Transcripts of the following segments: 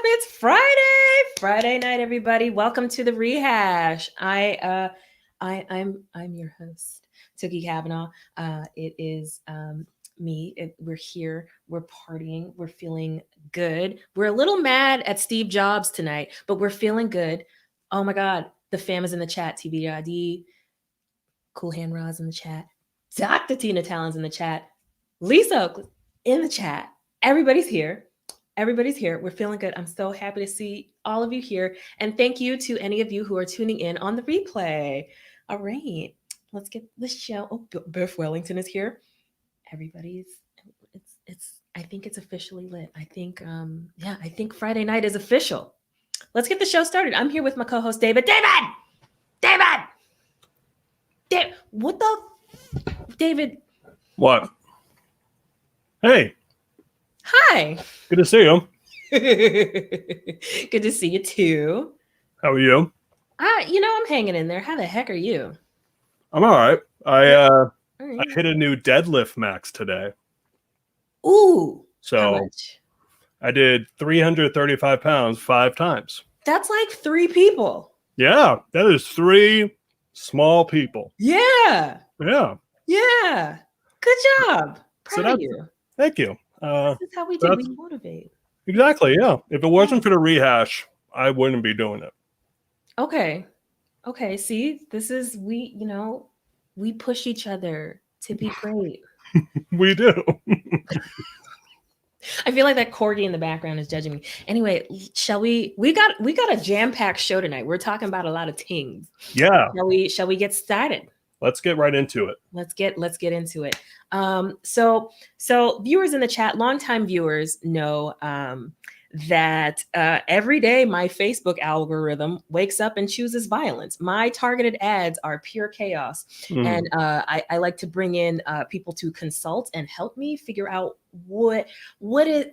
It's Friday night, everybody. Welcome to the Rehash. I'm your host, Tooky Kavanagh. It is me. We're here. We're partying. We're feeling good. We're a little mad at Steve Jobs tonight, but we're feeling good. Oh my God, the fam is in the chat. TBID, Cool Hand Roz in the chat. Dr. Tina Talon's in the chat. Lisa Oakley in the chat. Everybody's here. Everybody's here. We're feeling good. I'm so happy to see all of you here. And thank you to any of you who are tuning in on the replay. All right, let's get the show. Oh, Biff Wellington is here. Everybody's, I think it's officially lit. I think Friday night is official. Let's get the show started. I'm here with my co-host, David. David! What the? David. What? Hey. Hi. Good to see you. Good to see you too. How are you? I'm hanging in there. How the heck are you? I'm all right. I right. hit a new deadlift max today. Ooh. So how much? I did 335 pounds 5 times. That's like 3 people. Yeah, that is 3 small people. Yeah. Yeah. Yeah. Good job. Proud of you. Thank you. This is how we do. We motivate. Exactly. Yeah. If it wasn't for the rehash, I wouldn't be doing it. Okay. See, this is we push each other to be great. We do. I feel like that corgi in the background is judging me. Anyway, shall we? We got a jam-packed show tonight. We're talking about a lot of things. Yeah. Shall we get started? Let's get right into it. Let's get into it. So viewers in the chat, longtime viewers know that every day my Facebook algorithm wakes up and chooses violence. My targeted ads are pure chaos, and I like to bring in people to consult and help me figure out what is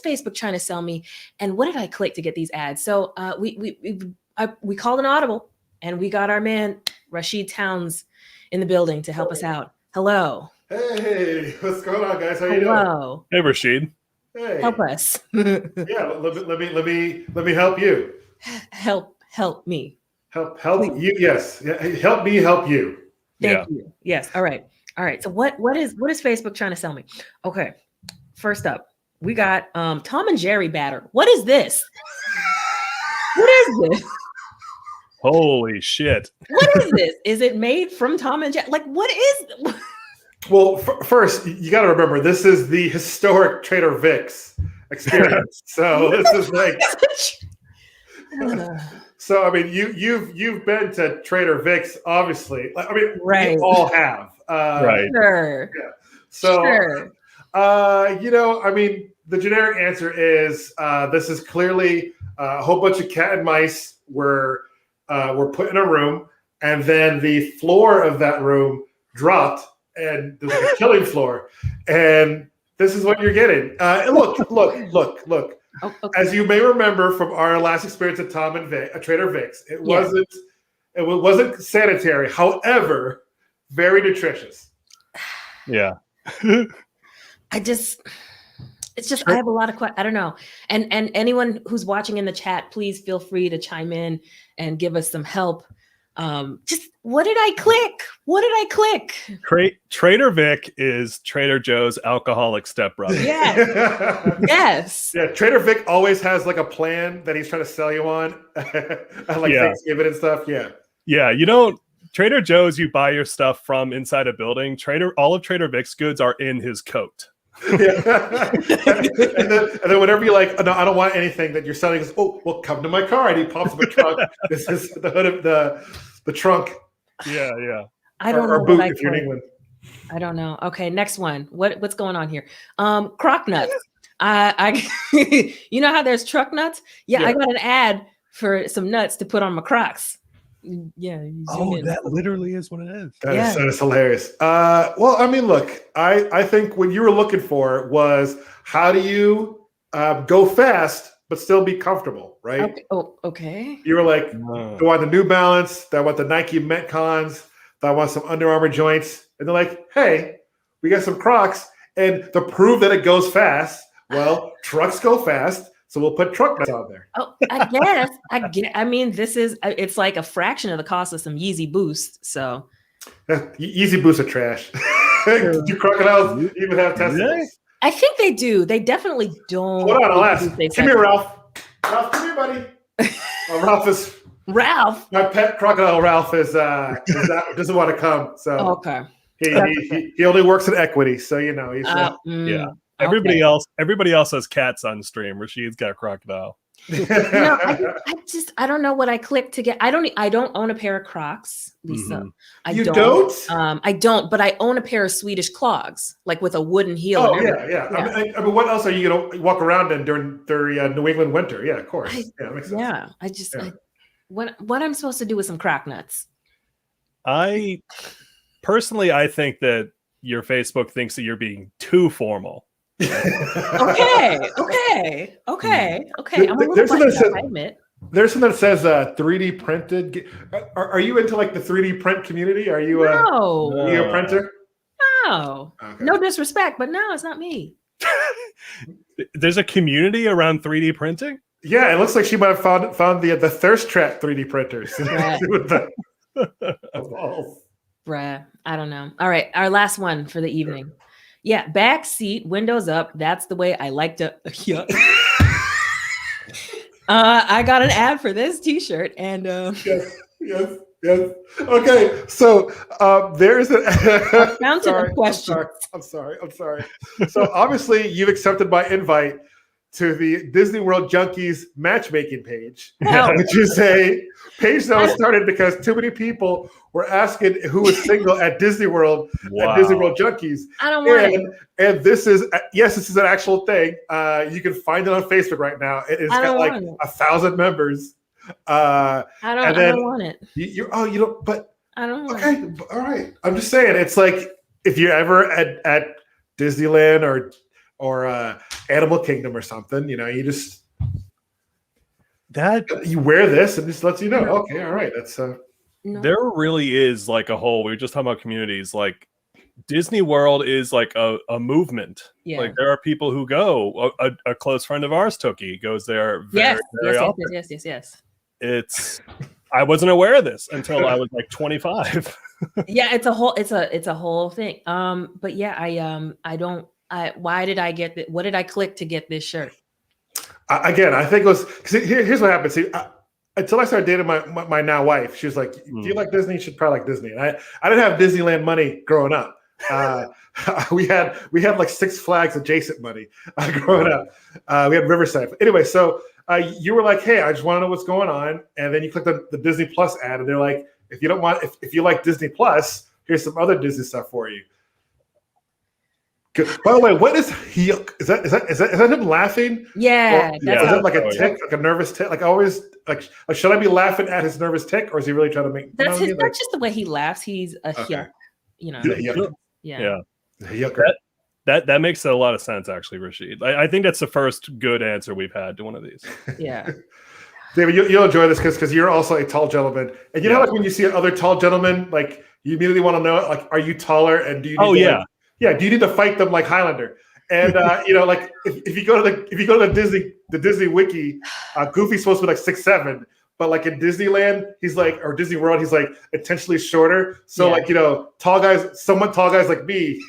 Facebook trying to sell me, and what did I click to get these ads? So we called an audible, and we got our man Rasheed Towns in the building to help us out. Hello. Hey, what's going on, guys? How you doing? Hello. Hey, Rasheed. Hey. Help us. Yeah, let me help you. Help me. Help Please. You. Yes. Help me help you. Thank you. Yes. All right. So what is Facebook trying to sell me? Okay. First up, we got Tom and Jerry batter. What is this? What is this? Holy shit. What is this? Is it made from Tom and Jerry? Like, what is? Well, first, you got to remember, this is the historic Trader Vic's experience. So this is like, so I mean, you've been to Trader Vic's, obviously. I mean, right. We all have. Right. Sure. Yeah. So, sure. I mean, the generic answer is this is clearly a whole bunch of cat and mice were put in a room, and then the floor of that room dropped. And there's like a killing floor, and this is what you're getting. Look. Oh, okay. As you may remember from our last experience at Tom and Trader Vic's, it wasn't sanitary. However, very nutritious. Yeah. It's just I have a lot of questions. I don't know. And anyone who's watching in the chat, please feel free to chime in and give us some help. Just what did I click? Trader Vic is Trader Joe's alcoholic stepbrother. Yeah. Yes. Yeah. Trader Vic always has like a plan that he's trying to sell you on, like Thanksgiving and stuff. Yeah. Yeah. Trader Joe's, you buy your stuff from inside a building. All of Trader Vic's goods are in his coat. Yeah. and then whenever you're like, no, I don't want anything that you're selling, he goes, oh, well, come to my car, and he pops up a trunk. This is the hood of the trunk. Yeah. I don't know. Or boot if you're in England. I don't know. Okay, next one. What's going on here? Croc nuts. I you know how there's truck nuts? Yeah, I got an ad for some nuts to put on my Crocs. Yeah. That literally is what it is. That is hilarious. Well, I mean, look, I think what you were looking for was how do you go fast but still be comfortable, right? Okay. Oh, okay. You were like, do I want the New Balance? Do I want the Nike Metcons? Do I want some Under Armour joints? And they're like, hey, we got some Crocs. And to prove that it goes fast, well, trucks go fast. So we'll put truck nuts on there. Oh, I guess. I mean, it's like a fraction of the cost of some Yeezy Boost. So Yeezy Boosts are trash. Do crocodiles even have testicles? Really? I think they do. They definitely don't. Hold on, I'll ask. They Come here, Ralph. Ralph, come here, buddy. Ralph. My pet crocodile Ralph doesn't want to come. So Okay. he only works in equity. So he's Yeah. Everybody else has cats on stream. Rasheed's got a crocodile. No, I don't know what I clicked to get. I don't own a pair of Crocs, Lisa. Mm-hmm. You don't? I don't, but I own a pair of Swedish clogs, like with a wooden heel. Oh yeah. I mean, what else are you gonna walk around in during New England winter? Yeah, of course. That makes sense. What I'm supposed to do with some croc nuts? Mm. I think that your Facebook thinks that you're being too formal. Okay. I'm a little buttoned, I admit. There's something that says 3D printed. Are you into like the 3D print community? Are you No. Are you a printer? No. Okay. No disrespect, but no, it's not me. There's a community around 3D printing? Yeah, it looks like she might have found the Thirst Trap 3D printers. Bruh, I don't know. All right, our last one for the evening. Yeah, back seat, windows up. That's the way I like to. Yeah. I got an ad for this T-shirt, and yes. Okay, so there's a fountain of questions. I'm sorry. So obviously, you've accepted my invite to the Disney World Junkies matchmaking page, which is a page that was started because too many people were asking who was single at Disney World at Disney World Junkies. I don't want it. And this is an actual thing. You can find it on Facebook right now. It's got like 1,000 members. I don't want it. You don't. But I don't want it. All right. I'm just saying. It's like if you're ever at Disneyland or Animal Kingdom or something, you just you wear this and this lets you know. Okay, all right, that's No. There really is like a whole. We were just talking about communities. Like Disney World is like a movement. Yeah. Like there are people who go. A close friend of ours, Tooky, goes there very often. Yes. I wasn't aware of this until I was like 25. Yeah, it's a whole thing. But yeah, why did I get what did I click to get this shirt? Again, I think it was because here's what happened. See, until I started dating my now wife, she was like, "Do you like Disney? You should probably like Disney." And I didn't have Disneyland money growing up. We had like Six Flags adjacent money growing up. We had Riverside. Anyway, so you were like, "Hey, I just want to know what's going on," and then you clicked on the Disney Plus ad, and they're like, "If you like Disney Plus, here's some other Disney stuff for you." By the way, what is he? Is that him laughing? Yeah. Is that like a tick, like a nervous tick? Like always, like should I be laughing at his nervous tick, or is he really trying to make? That's just the way he laughs. He's a yuck, Yeah. That makes a lot of sense, actually, Rasheed. I think that's the first good answer we've had to one of these. Yeah. David, you'll enjoy this because you're also a tall gentleman, and you know, like when you see other tall gentlemen, like you immediately want to know, like, are you taller, and do you? Do you need to fight them like Highlander? And like if you go to the Disney wiki, Goofy's supposed to be like 6'7", but like in Disneyland, he's like, or Disney World, he's like intentionally shorter. So like tall guys like me,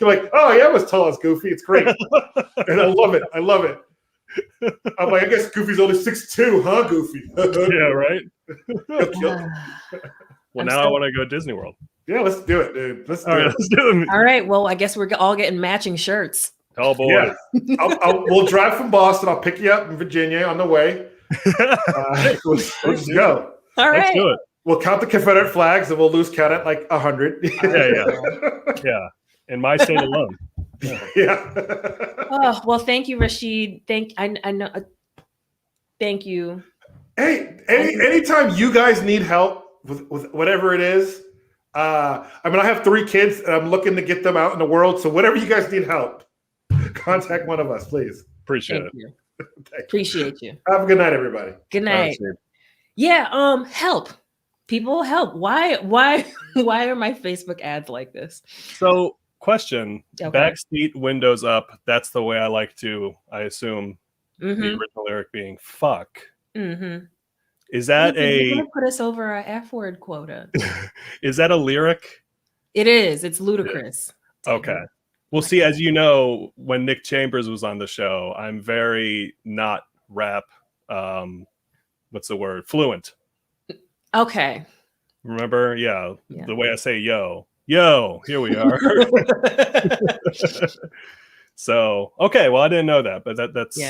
you're like, oh yeah, I'm as tall as Goofy. It's great, and I love it. I'm like, I guess Goofy's only 6'2", huh, Goofy? Yeah, right. Well, now I want to go to Disney World. Yeah, let's do it, dude. Let's do it. All right. Well, I guess we're all getting matching shirts. Oh boy. Yeah. We'll drive from Boston. I'll pick you up in Virginia on the way. Let's go. All right. Let's do it. We'll count the Confederate flags and we'll lose count at like 100. Yeah. In my state alone. Yeah. Oh, well, thank you, Rasheed. I know. Thank you. Hey, anytime you guys need help with whatever it is, I have 3 kids and I'm looking to get them out in the world. So whatever you guys need help, contact one of us, please. Appreciate it. You. Appreciate you. Have a good night, everybody. Good night. Yeah. Help. People help. Why are my Facebook ads like this? So question, backseat windows up. That's the way I like to, I assume, The original lyric being "fuck." Mm-hmm. Is that You're gonna put us over our F-word quota? Is that a lyric? It is. It's ludicrous. Yeah. Okay. Well, see, as you know, when Nick Chambers was on the show, I'm very not rap. What's the word? Fluent. Okay. Remember? Yeah. The way I say yo, here we are. So, okay. Well, I didn't know that, but that's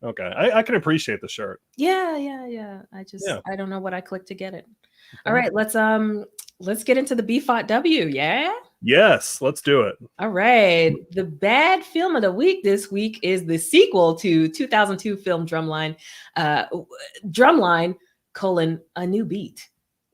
okay. I can appreciate the shirt. Yeah. I don't know what I clicked to get it. All right, let's get into the BFOTW. Yeah. Yes, let's do it. All right. The bad film of the week this week is the sequel to 2002 film Drumline, Drumline: A New Beat,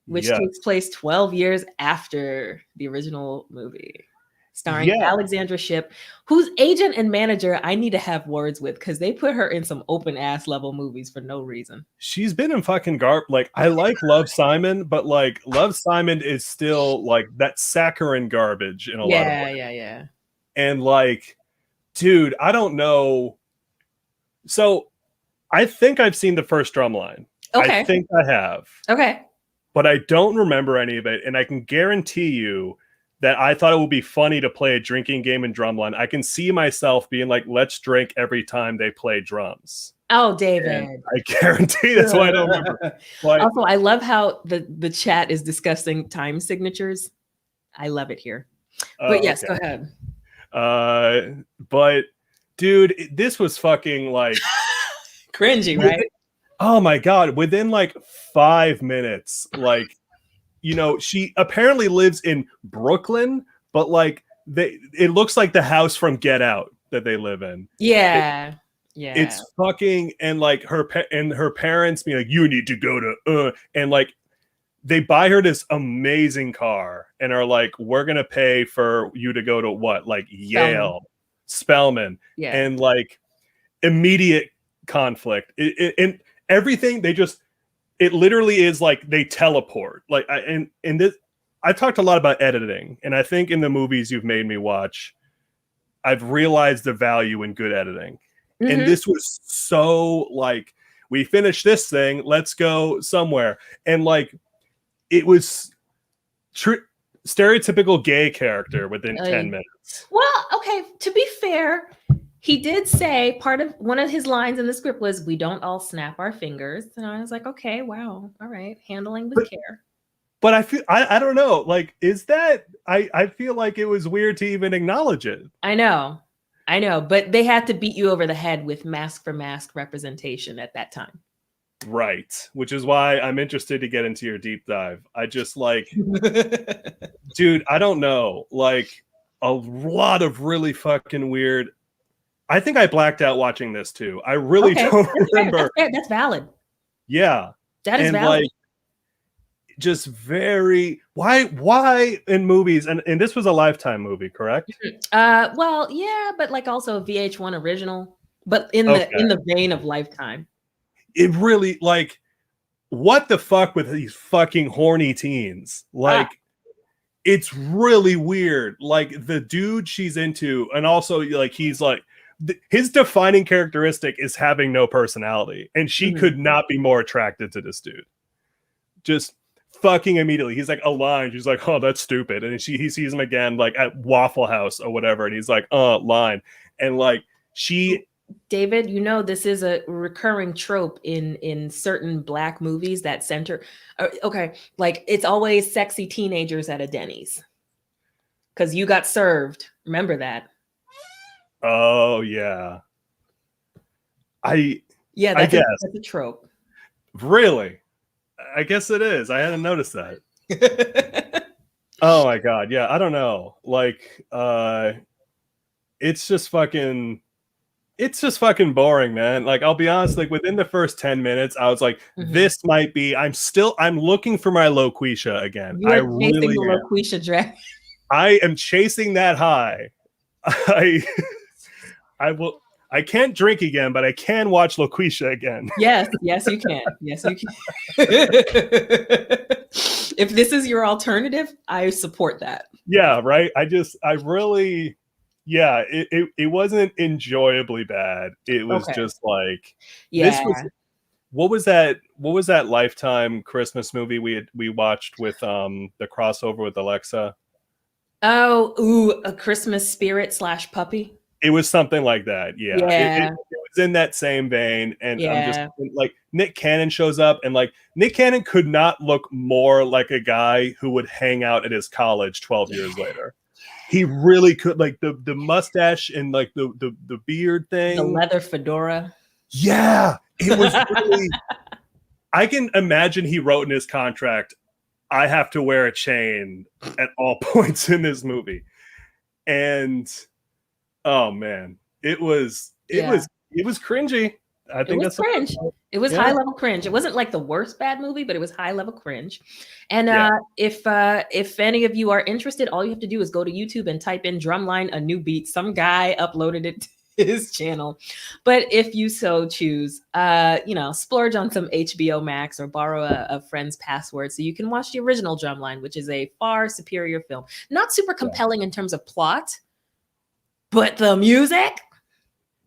which takes place 12 years after the original movie, starring Alexandra Shipp, whose agent and manager I need to have words with because they put her in some open ass level movies for no reason. She's been in fucking like I like Love, Simon, but like Love, Simon is still like that saccharine garbage in a lot of ways. Yeah. And like, dude, I don't know. So I think I've seen the first Drumline. Okay. I think I have. Okay. But I don't remember any of it. And I can guarantee you that I thought it would be funny to play a drinking game in Drumline. I can see myself being like, let's drink every time they play drums. Oh, David. And I guarantee that's why I don't remember. But, also, I love how the chat is discussing time signatures. I love it here. But yes, go ahead. But dude, this was fucking like cringy, right? Oh my God. Within like 5 minutes, like, you know, she apparently lives in Brooklyn, but like it looks like the house from Get Out that they live in. Yeah. It's fucking, and like her parents being like, you need to go to and like they buy her this amazing car and are like, we're gonna pay for you to go to what, like Yale, Spelman. And like immediate conflict and everything. It literally is like they teleport. Like I talked a lot about editing, and I think in the movies you've made me watch, I've realized the value in good editing. Mm-hmm. And this was so like, we finished this thing, let's go somewhere. And like, it was stereotypical gay character within 10 minutes. Well, okay, to be fair, he did say one of his lines in the script was, we don't all snap our fingers. And I was like, okay, wow. All right. Handling with care. But I don't know. Like, is that, I feel like it was weird to even acknowledge it. I know. But they had to beat you over the head with mask for mask representation at that time. Right. Which is why I'm interested to get into your deep dive. I just like, dude, I don't know. Like a lot of really fucking weird. I think I blacked out watching this too. I really don't remember. That's valid. Yeah. That is valid. Like, just very why in movies, and this was a Lifetime movie, correct? Well, yeah, but like also a VH1 original, but in the vein of Lifetime. It really, like, what the fuck with these fucking horny teens? Like, it's really weird. Like the dude she's into, and also like he's like his defining characteristic is having no personality, and she could not be more attracted to this dude. Just fucking immediately, he's like a line. She's like, "Oh, that's stupid," and he sees him again, like at Waffle House or whatever, and he's like, line," and like she. David, you know this is a recurring trope in certain Black movies that center. Like it's always sexy teenagers at a Denny's because you got served. Remember that? Oh yeah. That's a trope. Really? I guess it is. I hadn't noticed that. Oh my God. Yeah. I don't know. Like, it's just fucking boring, man. Like, I'll be honest, like within the first 10 minutes, I was like, this might be, I'm looking for my Loquisha again. You're chasing the Loquisha dragon. I am chasing that high. I can't drink again, but I can watch Loquisha again. Yes, you can. If this is your alternative, I support that. Yeah, right. I Yeah, it wasn't enjoyably bad. It was Okay. just like Yeah. this was what was that Lifetime Christmas movie we watched with the crossover with Alexa? Oh, ooh, A Christmas Spirit / Puppy. It was something like that. Yeah. Yeah. It was in that same vein. And I'm just Yeah. like Nick Cannon shows up and like Nick Cannon could not look more like a guy who would hang out at his college 12 years later. He really could, like the mustache and like the beard The thing. leather fedora. Yeah. It was really I can imagine he wrote in his contract, I have to wear a chain at all points in this movie. And oh man, it was cringy. I It think was that's cringe. It was Yeah. high level cringe. It wasn't like the worst bad movie, but it was high level cringe. And Yeah. if any of you are interested, all you have to do is go to YouTube and type in Drumline a new beat. Some guy uploaded it to his channel. But if you so choose, splurge on some HBO Max or borrow a friend's password so you can watch the original Drumline, which is a far superior film. Not super compelling in terms of plot, but the music.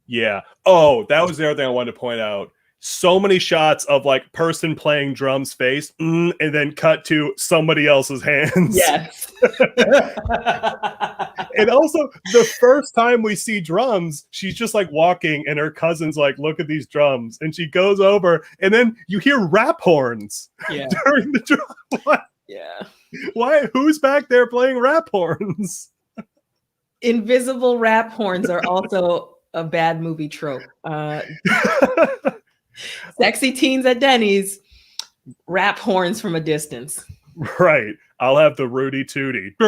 Yeah. Oh, that was the other thing I wanted to point out. So many shots of like person playing drums face, and then cut to somebody else's hands. Yes. And also the first time we see drums, she's just like walking and her cousin's like, look at these drums. And she goes over and then you hear rap horns during the drum. What? Yeah. Why? Who's back there playing rap horns? Invisible rap horns are also a bad movie trope. Sexy teens at Denny's, rap horns from a distance. Right. I'll have the Rudy Tooty. I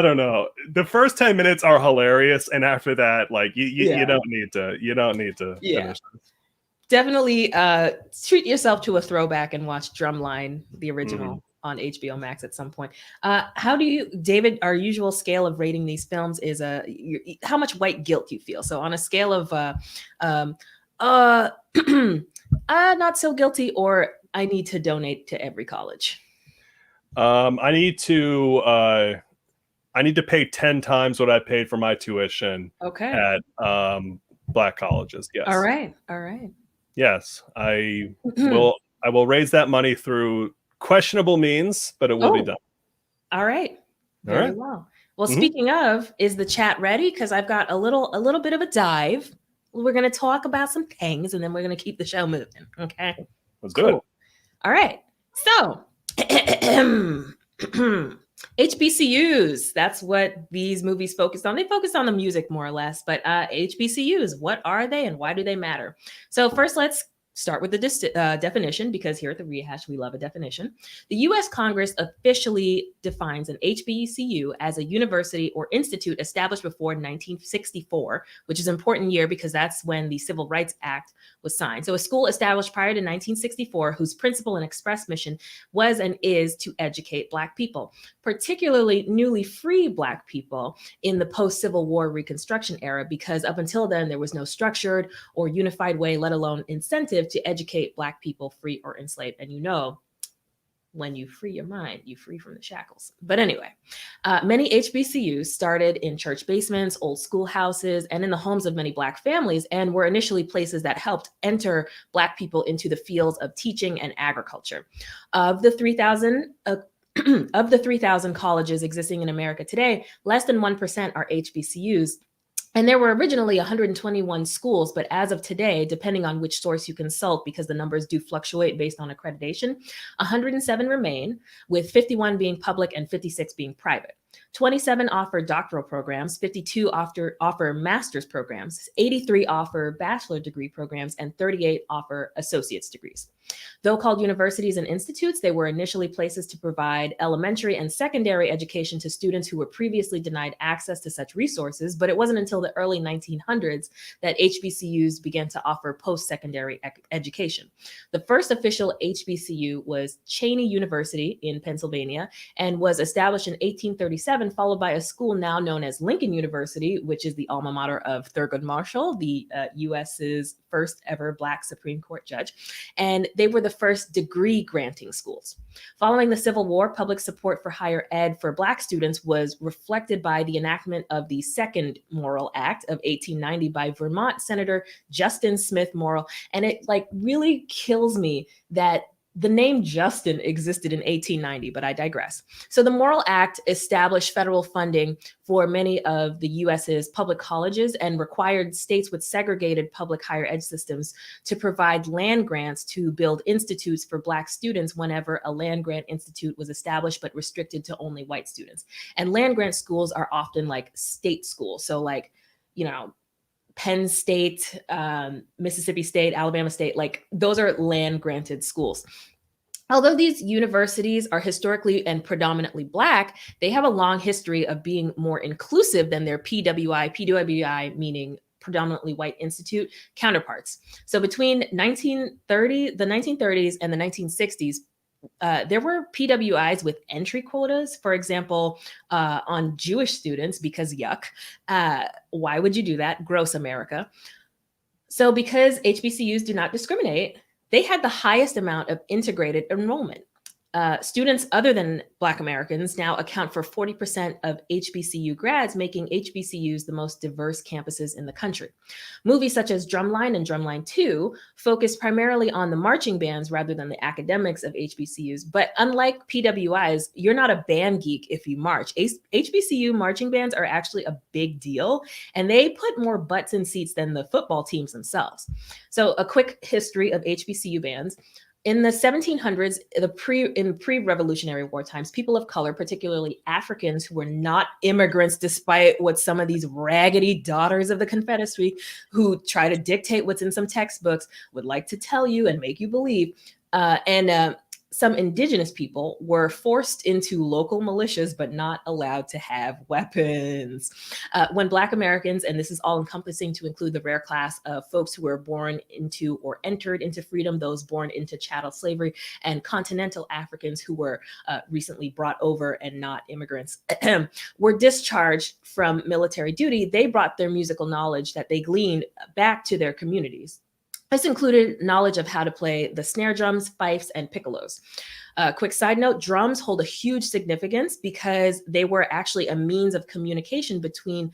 don't know. The first 10 minutes are hilarious, and after that, like you don't need to finish this. Definitely treat yourself to a throwback and watch Drumline, the original, on HBO Max at some point. How do you, David, our usual scale of rating these films is how much white guilt you feel. So on a scale of not so guilty or I need to donate to every college. I need to pay 10 times what I paid for my tuition at Black colleges. Yes. All right. Yes, I will raise that money through questionable means, but it will be done. All right. Very well. Well, speaking of, is the chat ready? Because I've got a little bit of a dive. We're going to talk about some things, and then we're going to keep the show moving. Okay. Let's do it. All right. So, HBCUs, that's what these movies focused on. They focused on the music more or less, but HBCUs, what are they and why do they matter? So first, let's start with the definition, because here at the Rehash, we love a definition. The U.S. Congress officially defines an HBCU as a university or institute established before 1964, which is an important year because that's when the Civil Rights Act was signed. So a school established prior to 1964 whose principal and express mission was and is to educate Black people, particularly newly free Black people in the post-Civil War Reconstruction era, because up until then, there was no structured or unified way, let alone incentive, to educate Black people, free or enslaved. And when you free your mind, you free from the shackles. But anyway, many HBCUs started in church basements, old schoolhouses, and in the homes of many Black families, and were initially places that helped enter Black people into the fields of teaching and agriculture. Of the 3,000 colleges existing in America today, less than 1% are HBCUs. And there were originally 121 schools, but as of today, depending on which source you consult, because the numbers do fluctuate based on accreditation, 107 remain, with 51 being public and 56 being private. 27 offer doctoral programs, 52 offer master's programs, 83 offer bachelor degree programs, and 38 offer associate's degrees. Though called universities and institutes, they were initially places to provide elementary and secondary education to students who were previously denied access to such resources, but it wasn't until the early 1900s that HBCUs began to offer post-secondary education. The first official HBCU was Cheyney University in Pennsylvania and was established in 1837 1947, followed by a school now known as Lincoln University, which is the alma mater of Thurgood Marshall, the U.S.'s first ever Black Supreme Court judge. And they were the first degree granting schools. Following the Civil War, public support for higher ed for Black students was reflected by the enactment of the Second Morrill Act of 1890 by Vermont Senator Justin Smith Morrill. And it like really kills me that the name Justin existed in 1890, but I digress. So the Morrill Act established federal funding for many of the US's public colleges and required states with segregated public higher ed systems to provide land grants to build institutes for Black students whenever a land grant institute was established, but restricted to only white students. And land grant schools are often like state schools. So like, you know, Penn State, Mississippi State, Alabama State, like those are land granted schools. Although these universities are historically and predominantly Black, they have a long history of being more inclusive than their PWI meaning predominantly white institute counterparts. So between the 1930s and the 1960s, there were PWIs with entry quotas, for example, on Jewish students, because yuck. Why would you do that? Gross America. So because HBCUs do not discriminate, they had the highest amount of integrated enrollment. Students other than Black Americans now account for 40% of HBCU grads, making HBCUs the most diverse campuses in the country. Movies such as Drumline and Drumline 2 focus primarily on the marching bands rather than the academics of HBCUs. But unlike PWIs, you're not a band geek if you march. HBCU marching bands are actually a big deal, and they put more butts in seats than the football teams themselves. So a quick history of HBCU bands. In the 1700s, in pre-Revolutionary War times, people of color, particularly Africans who were not immigrants, despite what some of these raggedy daughters of the Confederacy who try to dictate what's in some textbooks would like to tell you and make you believe, and some indigenous people were forced into local militias, but not allowed to have weapons. When Black Americans, and this is all encompassing to include the rare class of folks who were born into or entered into freedom, those born into chattel slavery, and continental Africans who were recently brought over and not immigrants, were discharged from military duty, they brought their musical knowledge that they gleaned back to their communities. This included knowledge of how to play the snare drums, fifes, and piccolos. Quick side note, drums hold a huge significance because they were actually a means of communication between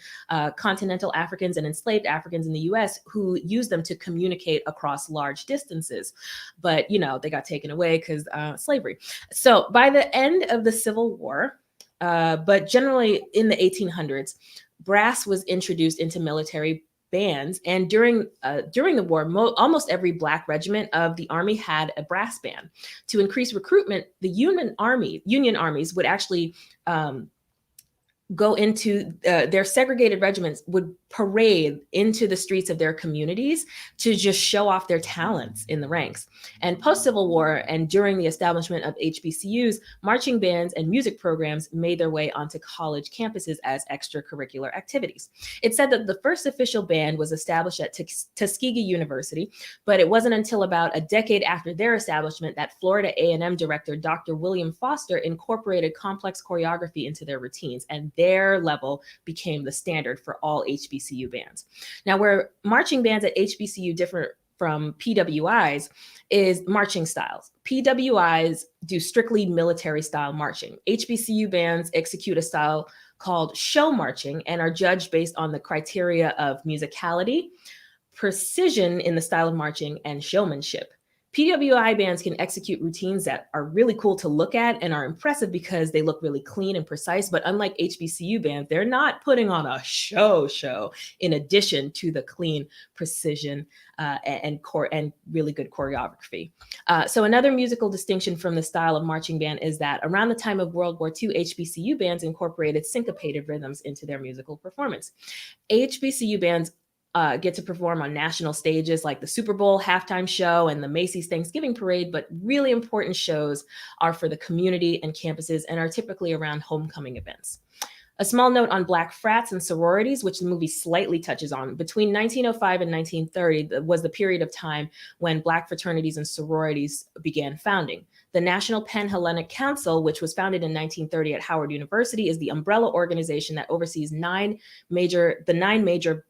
continental Africans and enslaved Africans in the US who used them to communicate across large distances. But, you know, they got taken away because slavery. So by the end of the Civil War, but generally in the 1800s, brass was introduced into military bands, and during the war, almost every Black regiment of the Army had a brass band. To increase recruitment, the Union armies would actually go into their segregated regiments would parade into the streets of their communities to just show off their talents in the ranks. And post-Civil War and during the establishment of HBCUs, marching bands and music programs made their way onto college campuses as extracurricular activities. It said that the first official band was established at Tuskegee University, but it wasn't until about a decade after their establishment that Florida A&M director Dr. William Foster incorporated complex choreography into their routines, and their level became the standard for all HBCU bands. Now, where marching bands at HBCU differ from PWIs is marching styles. PWIs do strictly military style marching. HBCU bands execute a style called show marching and are judged based on the criteria of musicality, precision in the style of marching, and showmanship. PWI bands can execute routines that are really cool to look at and are impressive because they look really clean and precise. But unlike HBCU bands, they're not putting on a show in addition to the clean precision and really good choreography. So another musical distinction from the style of marching band is that around the time of World War II, HBCU bands incorporated syncopated rhythms into their musical performance. HBCU bands get to perform on national stages like the Super Bowl halftime show and the Macy's Thanksgiving parade, but really important shows are for the community and campuses and are typically around homecoming events. A small note on Black frats and sororities, which the movie slightly touches on. Between 1905 and 1930 was the period of time when Black fraternities and sororities began founding. The National Pan-Hellenic Council, which was founded in 1930 at Howard University, is the umbrella organization that oversees the nine major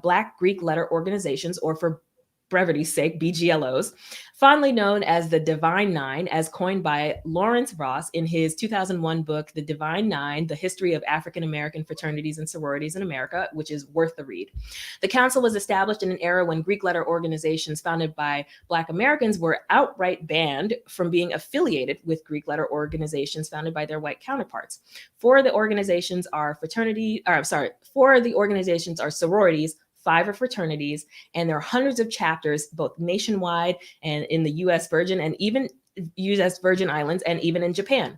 Black Greek letter organizations, or for brevity's sake, BGLOs, fondly known as the Divine Nine, as coined by Lawrence Ross in his 2001 book, The Divine Nine, The History of African American Fraternities and Sororities in America, which is worth the read. The council was established in an era when Greek letter organizations founded by Black Americans were outright banned from being affiliated with Greek letter organizations founded by their white counterparts. Four of the organizations are sororities, 5 are fraternities, and there are hundreds of chapters, both nationwide and in the U.S. Virgin and even U.S. Virgin Islands, and even in Japan.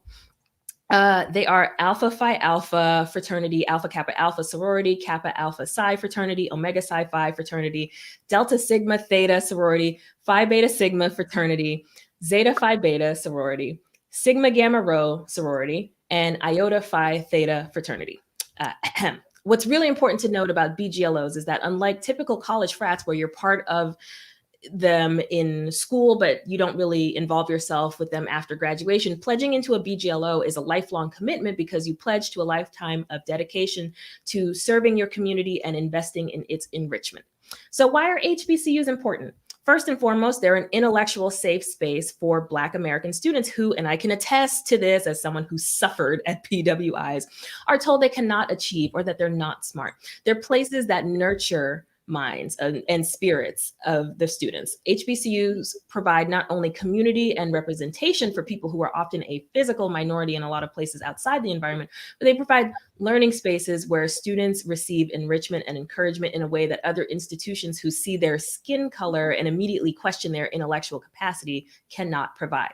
They are Alpha Phi Alpha fraternity, Alpha Kappa Alpha sorority, Kappa Alpha Psi fraternity, Omega Psi Phi fraternity, Delta Sigma Theta sorority, Phi Beta Sigma fraternity, Zeta Phi Beta sorority, Sigma Gamma Rho sorority, and Iota Phi Theta fraternity. What's really important to note about BGLOs is that unlike typical college frats where you're part of them in school, but you don't really involve yourself with them after graduation, pledging into a BGLO is a lifelong commitment because you pledge to a lifetime of dedication to serving your community and investing in its enrichment. So why are HBCUs important? First and foremost, they're an intellectual safe space for Black American students who, and I can attest to this as someone who suffered at PWIs, are told they cannot achieve or that they're not smart. They're places that nurture minds and spirits of the students. HBCUs provide not only community and representation for people who are often a physical minority in a lot of places outside the environment, but they provide learning spaces where students receive enrichment and encouragement in a way that other institutions who see their skin color and immediately question their intellectual capacity cannot provide.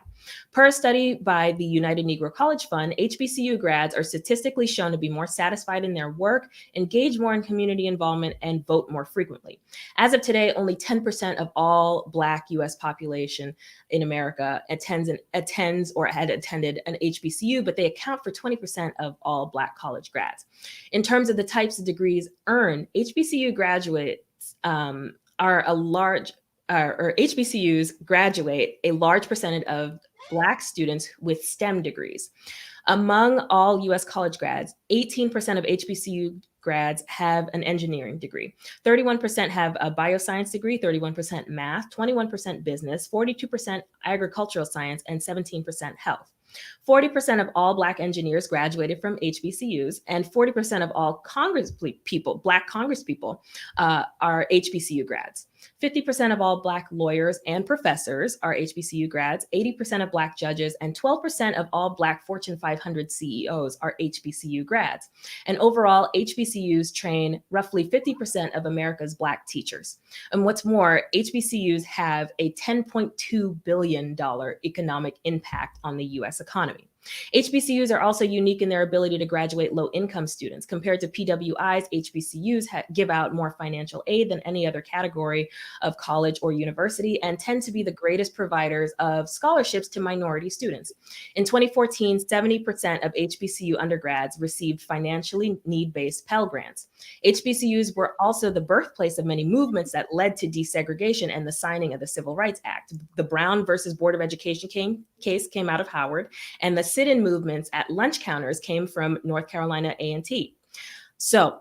Per a study by the United Negro College Fund, HBCU grads are statistically shown to be more satisfied in their work, engage more in community involvement, and vote more frequently. As of today, only 10% of all Black US population in America attends or had attended an HBCU, but they account for 20% of all Black college grads. In terms of the types of degrees earned, HBCU graduates HBCUs graduate a large percentage of Black students with STEM degrees. Among all US college grads, 18% of HBCU grads have an engineering degree. 31% have a bioscience degree, 31% math, 21% business, 42% agricultural science, and 17% health. 40% of all Black engineers graduated from HBCUs, and 40% of all Black Congress people are HBCU grads. 50% of all Black lawyers and professors are HBCU grads, 80% of Black judges, and 12% of all Black Fortune 500 CEOs are HBCU grads. And overall, HBCUs train roughly 50% of America's Black teachers. And what's more, HBCUs have a $10.2 billion economic impact on the US economy. HBCUs are also unique in their ability to graduate low-income students. Compared to PWIs, HBCUs give out more financial aid than any other category of college or university and tend to be the greatest providers of scholarships to minority students. In 2014, 70% of HBCU undergrads received financially need-based Pell Grants. HBCUs were also the birthplace of many movements that led to desegregation and the signing of the Civil Rights Act. The Brown versus Board of Education case came out of Howard, and the sit-in movements at lunch counters came from North Carolina A&T. So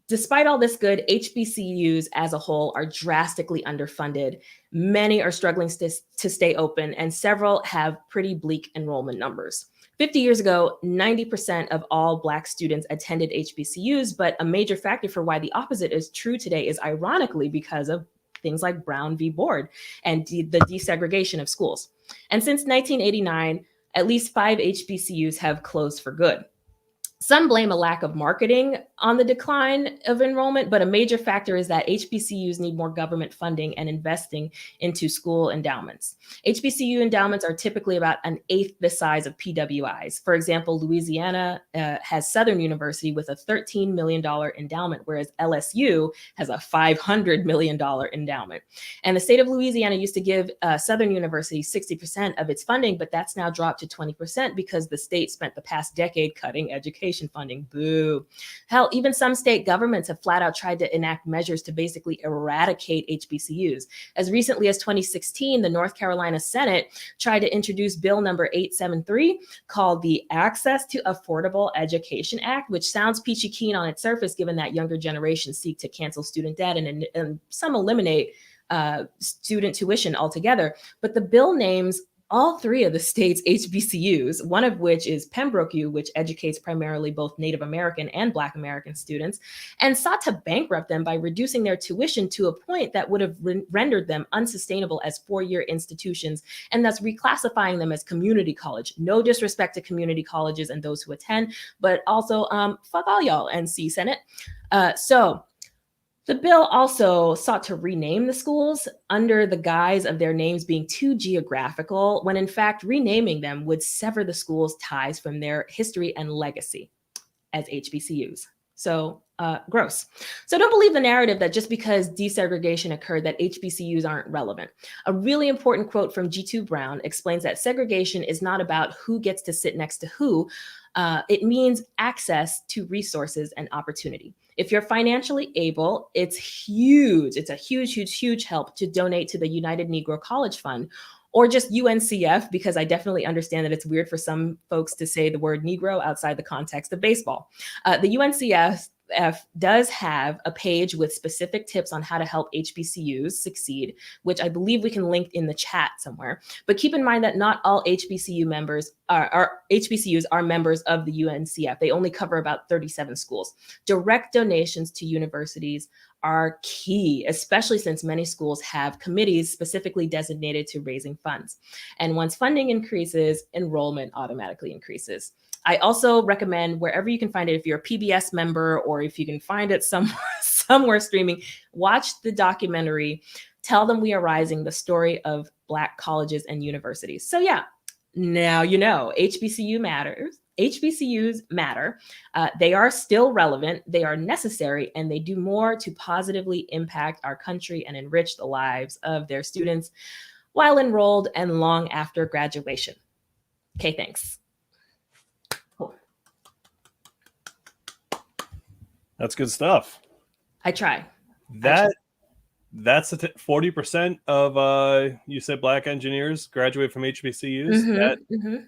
despite all this good, HBCUs as a whole are drastically underfunded. Many are struggling to stay open, and several have pretty bleak enrollment numbers. 50 years ago, 90% of all Black students attended HBCUs, but a major factor for why the opposite is true today is ironically because of things like Brown v. Board and the desegregation of schools. And since 1989, at least 5 HBCUs have closed for good. Some blame a lack of marketing on the decline of enrollment, but a major factor is that HBCUs need more government funding and investing into school endowments. HBCU endowments are typically about an eighth the size of PWIs. For example, Louisiana has Southern University with a $13 million endowment, whereas LSU has a $500 million endowment. And the state of Louisiana used to give Southern University 60% of its funding, but that's now dropped to 20% because the state spent the past decade cutting education education funding. Boo. Hell, even some state governments have flat out tried to enact measures to basically eradicate HBCUs. As recently as 2016, the North Carolina Senate tried to introduce bill number 873 called the Access to Affordable Education Act, which sounds peachy keen on its surface, given that younger generations seek to cancel student debt and some eliminate student tuition altogether. But the bill names all three of the state's HBCUs, one of which is Pembroke U, which educates primarily both Native American and Black American students, and sought to bankrupt them by reducing their tuition to a point that would have rendered them unsustainable as four-year institutions, and thus reclassifying them as community college. No disrespect to community colleges and those who attend, but also fuck all y'all, NC Senate. So the bill also sought to rename the schools under the guise of their names being too geographical, when in fact renaming them would sever the school's ties from their history and legacy as HBCUs. So gross. So don't believe the narrative that just because desegregation occurred that HBCUs aren't relevant. A really important quote from G2 Brown explains that segregation is not about who gets to sit next to who. It means access to resources and opportunity. If you're financially able, it's huge. It's a huge, huge, huge help to donate to the United Negro College Fund, or just UNCF, because I definitely understand that it's weird for some folks to say the word Negro outside the context of baseball. The UNCF does have a page with specific tips on how to help HBCUs succeed, which I believe we can link in the chat somewhere. But keep in mind that not all HBCUs are members of the UNCF. They only cover about 37 schools. Direct donations to universities are key, especially since many schools have committees specifically designated to raising funds. And once funding increases, enrollment automatically increases. I also recommend, wherever you can find it, if you're a PBS member or if you can find it somewhere streaming, watch the documentary, Tell Them We Are Rising, the story of Black colleges and universities. So yeah, now you know, HBCUs matter. They are still relevant, they are necessary, and they do more to positively impact our country and enrich the lives of their students while enrolled and long after graduation. Okay, thanks. That's good stuff. I try. That's 40% of you said Black engineers graduate from HBCUs.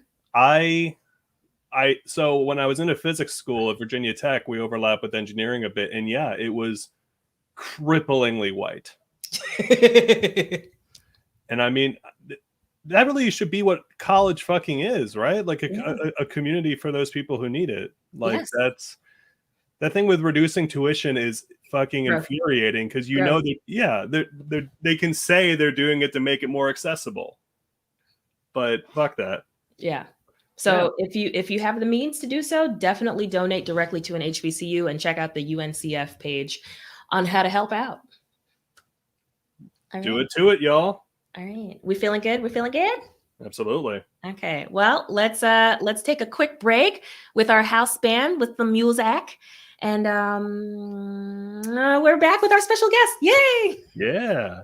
So when I was in a physics school at Virginia Tech, we overlap with engineering a bit, and yeah, it was cripplingly white. And I mean, that really should be what college fucking is, right? Like a community for those people who need it. Like that thing with reducing tuition is fucking infuriating, because you know that they can say they're doing it to make it more accessible, but fuck that. Yeah. So if you have the means to do so, definitely donate directly to an HBCU and check out the UNCF page on how to help out. Do it to it, y'all. All right. We feeling good? We're feeling good? Absolutely. Okay. Well, let's take a quick break with our house band with the music. And we're back with our special guest. Yay! Yeah.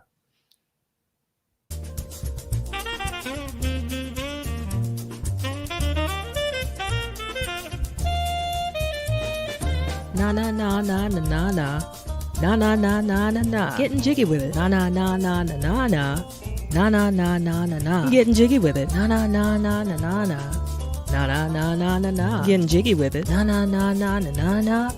Na na na na na na na na na na na na na. Getting jiggy with it. Na na na na na na na. Na na na na na na. Getting jiggy with it. Na na na na na na na. Na na na na na na. Getting jiggy with it. Na na na na na na na.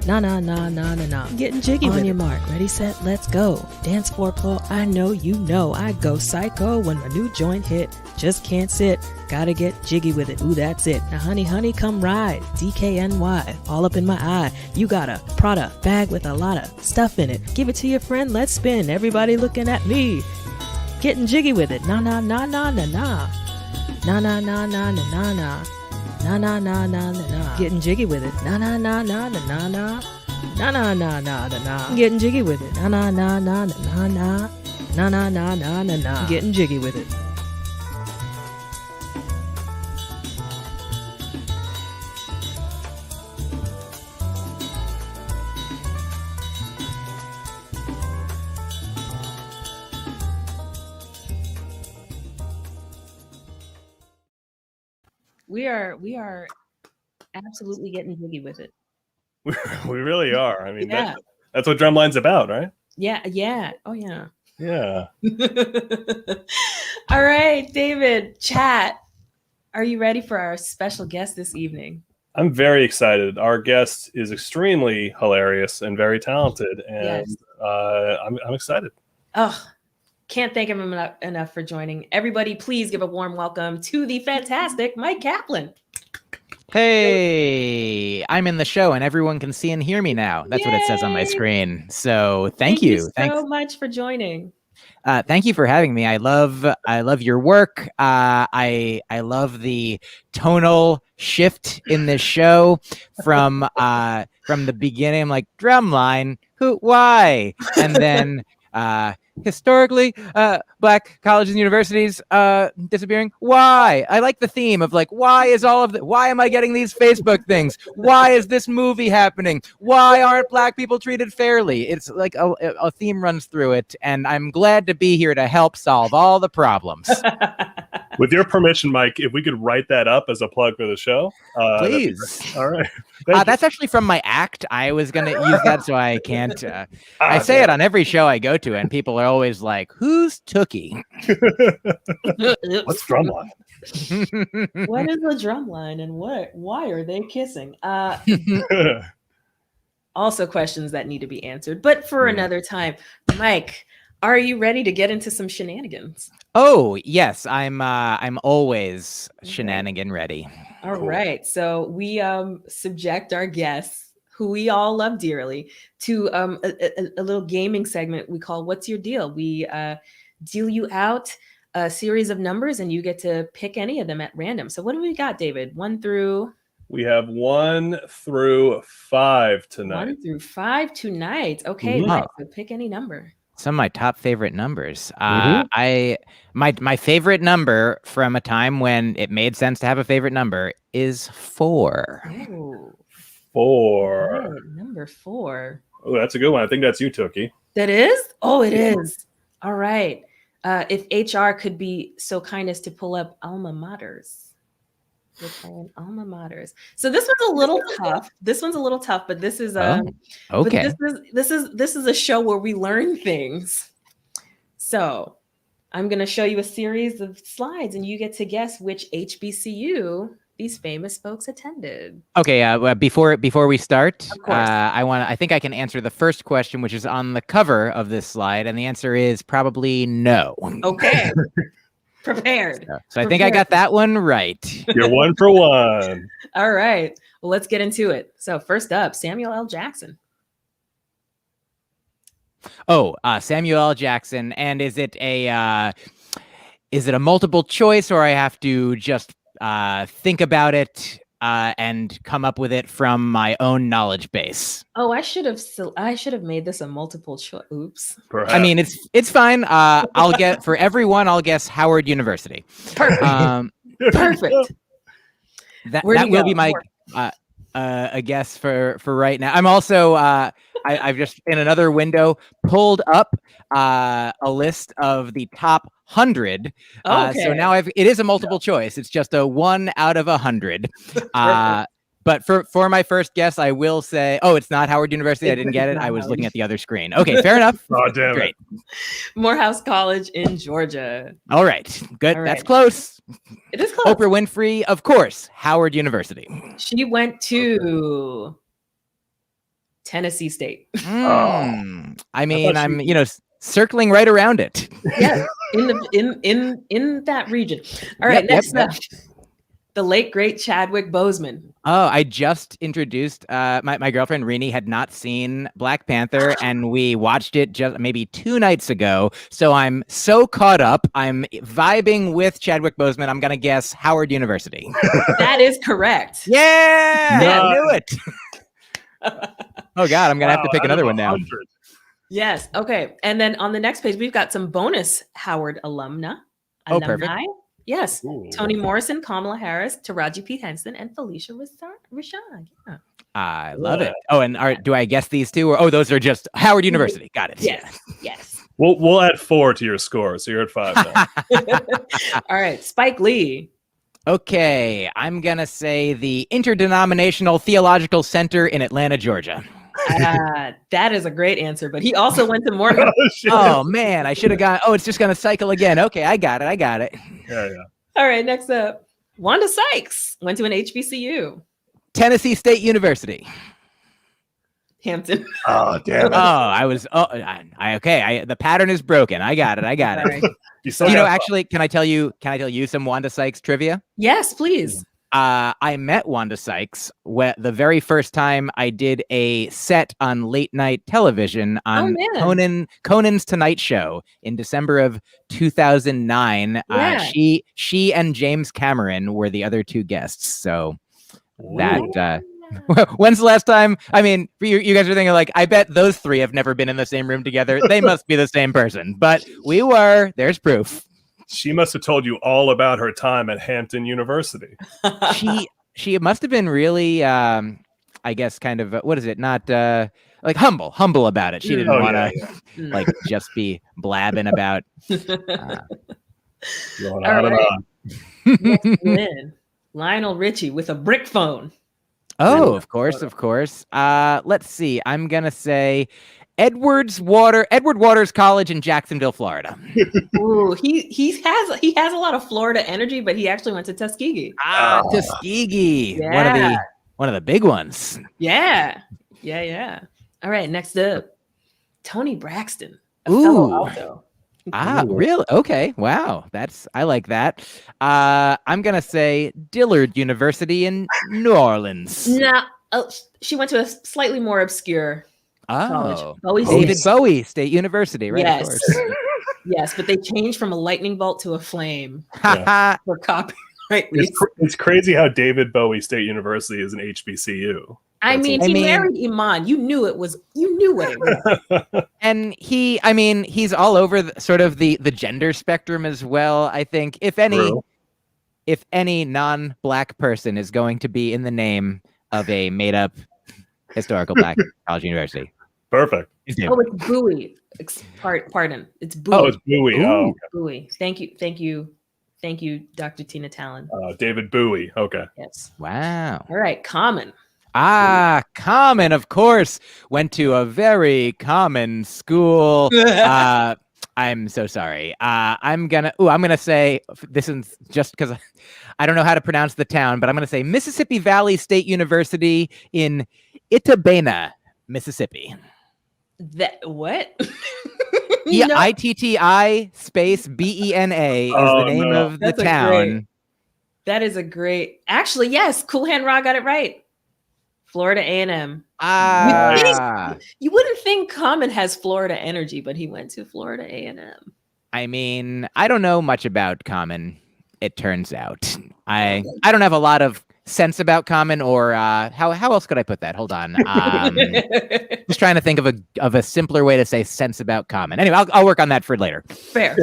Na na na na na na. Getting jiggy with it. On your mark, ready, set, let's go. Dance floor pull, I know you know. I go psycho when my new joint hit. Just can't sit, gotta get jiggy with it. Ooh, that's it. Now honey, honey, come ride. DKNY, all up in my eye. You got a Prada bag with a lot of stuff in it. Give it to your friend, let's spin. Everybody looking at me. Getting jiggy with it. Na na na na na na. Na na na na na na na. Na na na na na na. Getting jiggy with it. Na na na na na na na. Na na na na na na. Getting jiggy with it. Na na na na na na na. Na na na na na na. Getting jiggy with it. We are absolutely getting jiggy with it. We really are. I mean, Yeah. that's what Drumline's about, right? Yeah. Oh, yeah. Yeah. All right, David, chat. Are you ready for our special guest this evening? I'm very excited. Our guest is extremely hilarious and very talented, and Yes. I'm excited. Oh, can't thank him enough for joining. Everybody, please give a warm welcome to the fantastic Myq Kaplan. Hey, I'm in the show and everyone can see and hear me now. That's what it says on my Yay! screen. So thank you you. so much for joining. Thank you for having me. I love your work. I love the tonal shift in this show from the beginning. I'm like, Drumline, who, why, and then historically, Black colleges and universities disappearing. Why? I like the theme of like, why is all of why am I getting these Facebook things? Why is this movie happening? Why aren't Black people treated fairly? It's like a theme runs through it, and I'm glad to be here to help solve all the problems. With your permission, Myq, if we could write that up as a plug for the show, please. All right. That's actually from my act. I was going to use that, so I can't. I say it on every show I go to, and people are always like, "Who's Tooky?" What's Drumline? What is a drumline, and why are they kissing? Also, questions that need to be answered, but for another time. Myq, are you ready to get into some shenanigans? Oh yes, I'm always shenanigan ready. All right, so we subject our guests, who we all love dearly, to a little gaming segment we call "What's Your Deal?" We deal you out a series of numbers, and you get to pick any of them at random. So what do we got, David? 1 through. We have 1 through 5 tonight. 1 through 5 tonight. Okay, Myq, so pick any number. Some of my top favorite numbers. My favorite number from a time when it made sense to have a favorite number is 4. Ooh. 4. Right, number 4. Oh, that's a good one. I think that's you, Tooky. That is? Oh, it is. All right. If HR could be so kind as to pull up alma maters. Alma maters. So this one's a little tough. But this is okay. This is a show where we learn things. So I'm going to show you a series of slides, and you get to guess which HBCU these famous folks attended. Okay. Before we start, Of course. I think I can answer the first question, which is on the cover of this slide, and the answer is probably no. Okay. Prepared. So I think I got that one right. You're 1 for 1. All right. Well, let's get into it. So first up, Samuel L. Jackson. Oh, Samuel L. Jackson. And is it a multiple choice, or I have to just think about it and come up with it from my own knowledge base? Oh, I should have made this a multiple choice. Oops. Perhaps. I mean, it's fine. I'll get for everyone. I'll guess Howard University. Perfect. Perfect. That will be my a guess for right now. I'm also I've just in another window pulled up a list of the top 100. So now it is a multiple choice. It's just a 1 out of 100. But for my first guess, I will say, it's not Howard University. I didn't get it. I was looking at the other screen. Okay, fair enough. Oh, damn Great. it. Morehouse College in Georgia. All right, good. All That's right. close. It is close. Oprah Winfrey, of course. Howard University. She went to Tennessee State. I mean, I'm circling right around it. Yes, in that region. All right, next up, the late great Chadwick Boseman. Oh, I just introduced my girlfriend Rini had not seen Black Panther, and we watched it just maybe 2 nights ago. So I'm so caught up. I'm vibing with Chadwick Boseman. I'm gonna guess Howard University. That is correct. Yeah, I knew it. Oh God, I'm gonna have to pick another one now. 100. Yes. Okay. And then on the next page, we've got some bonus Howard alumni. Oh, perfect. Yes. Ooh. Toni Morrison, Kamala Harris, Taraji P. Henson, and Felicia Rashad. Yeah. I love it. Oh, and do I guess these two? Or those are just Howard University. Got it. Yes. Yes. We'll add 4 to your score, so you're at 5 now. All right. Spike Lee. Okay, I'm gonna say the Interdenominational Theological Center in Atlanta, Georgia. That is a great answer, but he also went to Morgan. Oh, shit. Oh man, I should have gone. Oh, it's just gonna cycle again. Okay, I got it. Yeah. All right, next up, Wanda Sykes went to an HBCU. Tennessee State University. Hampton. Oh, damn it. I was. Okay. The pattern is broken. I got it. Sorry. You still You know, got- actually, can I tell you some Wanda Sykes trivia? Yes, please. I met Wanda Sykes the very first time I did a set on late night television on man. Conan's Tonight Show in December of 2009. Yeah. She and James Cameron were the other two guests. So that when's the last time? I mean, you guys are thinking like, I bet those three have never been in the same room together. They must be the same person, but we were. There's proof. She must have told you all about her time at Hampton University. She must have been really, I guess, kind of what is it? Not like humble about it. She didn't want to like just be blabbing about. Going All on and right. on. Next win. Lionel Richie with a brick phone. Oh, of course. Let's see. I'm gonna say Edward Waters College in Jacksonville, Florida. Ooh, he has a lot of Florida energy, but he actually went to Tuskegee. Tuskegee. Yeah. One of the big ones. Yeah. All right, next up, Tony Braxton, a fellow alto. Really? Okay. Wow. I like that. I'm gonna say Dillard University in New Orleans. No, she went to a slightly more obscure college. David Bowie State University, right? Yes. Of course. Yes, but they changed from a lightning bolt to a flame Yeah. for copyright reasons. It's crazy how David Bowie State University is an HBCU. I mean, he married Iman. You knew what it was. And he's all over sort of the gender spectrum as well. I think if any non-black person is going to be in the name of a made-up historical black college university. Perfect. Oh, it's Bowie. Pardon. It's Bowie. Oh, it's Bowie. Ooh, oh, okay. Bowie. Thank you, Dr. Tina Talon. David Bowie. Okay. Yes. Wow. All right, Common. Common, of course, went to a very common school. I'm so sorry. I'm gonna say this is just because I don't know how to pronounce the town, but I'm gonna say Mississippi Valley State University in Itabena, Mississippi. That what? Yeah, ITTI space BENA is the name of the town. That is a great. Actually, yes, Cool Hand Ra got it right. Florida A&M. You wouldn't think Common has Florida energy, but he went to Florida A&M. I mean, I don't know much about Common. It turns out I don't have a lot of sense about Common, or how else could I put that? Hold on. Just trying to think of a simpler way to say sense about Common. Anyway, I'll work on that for later. Fair.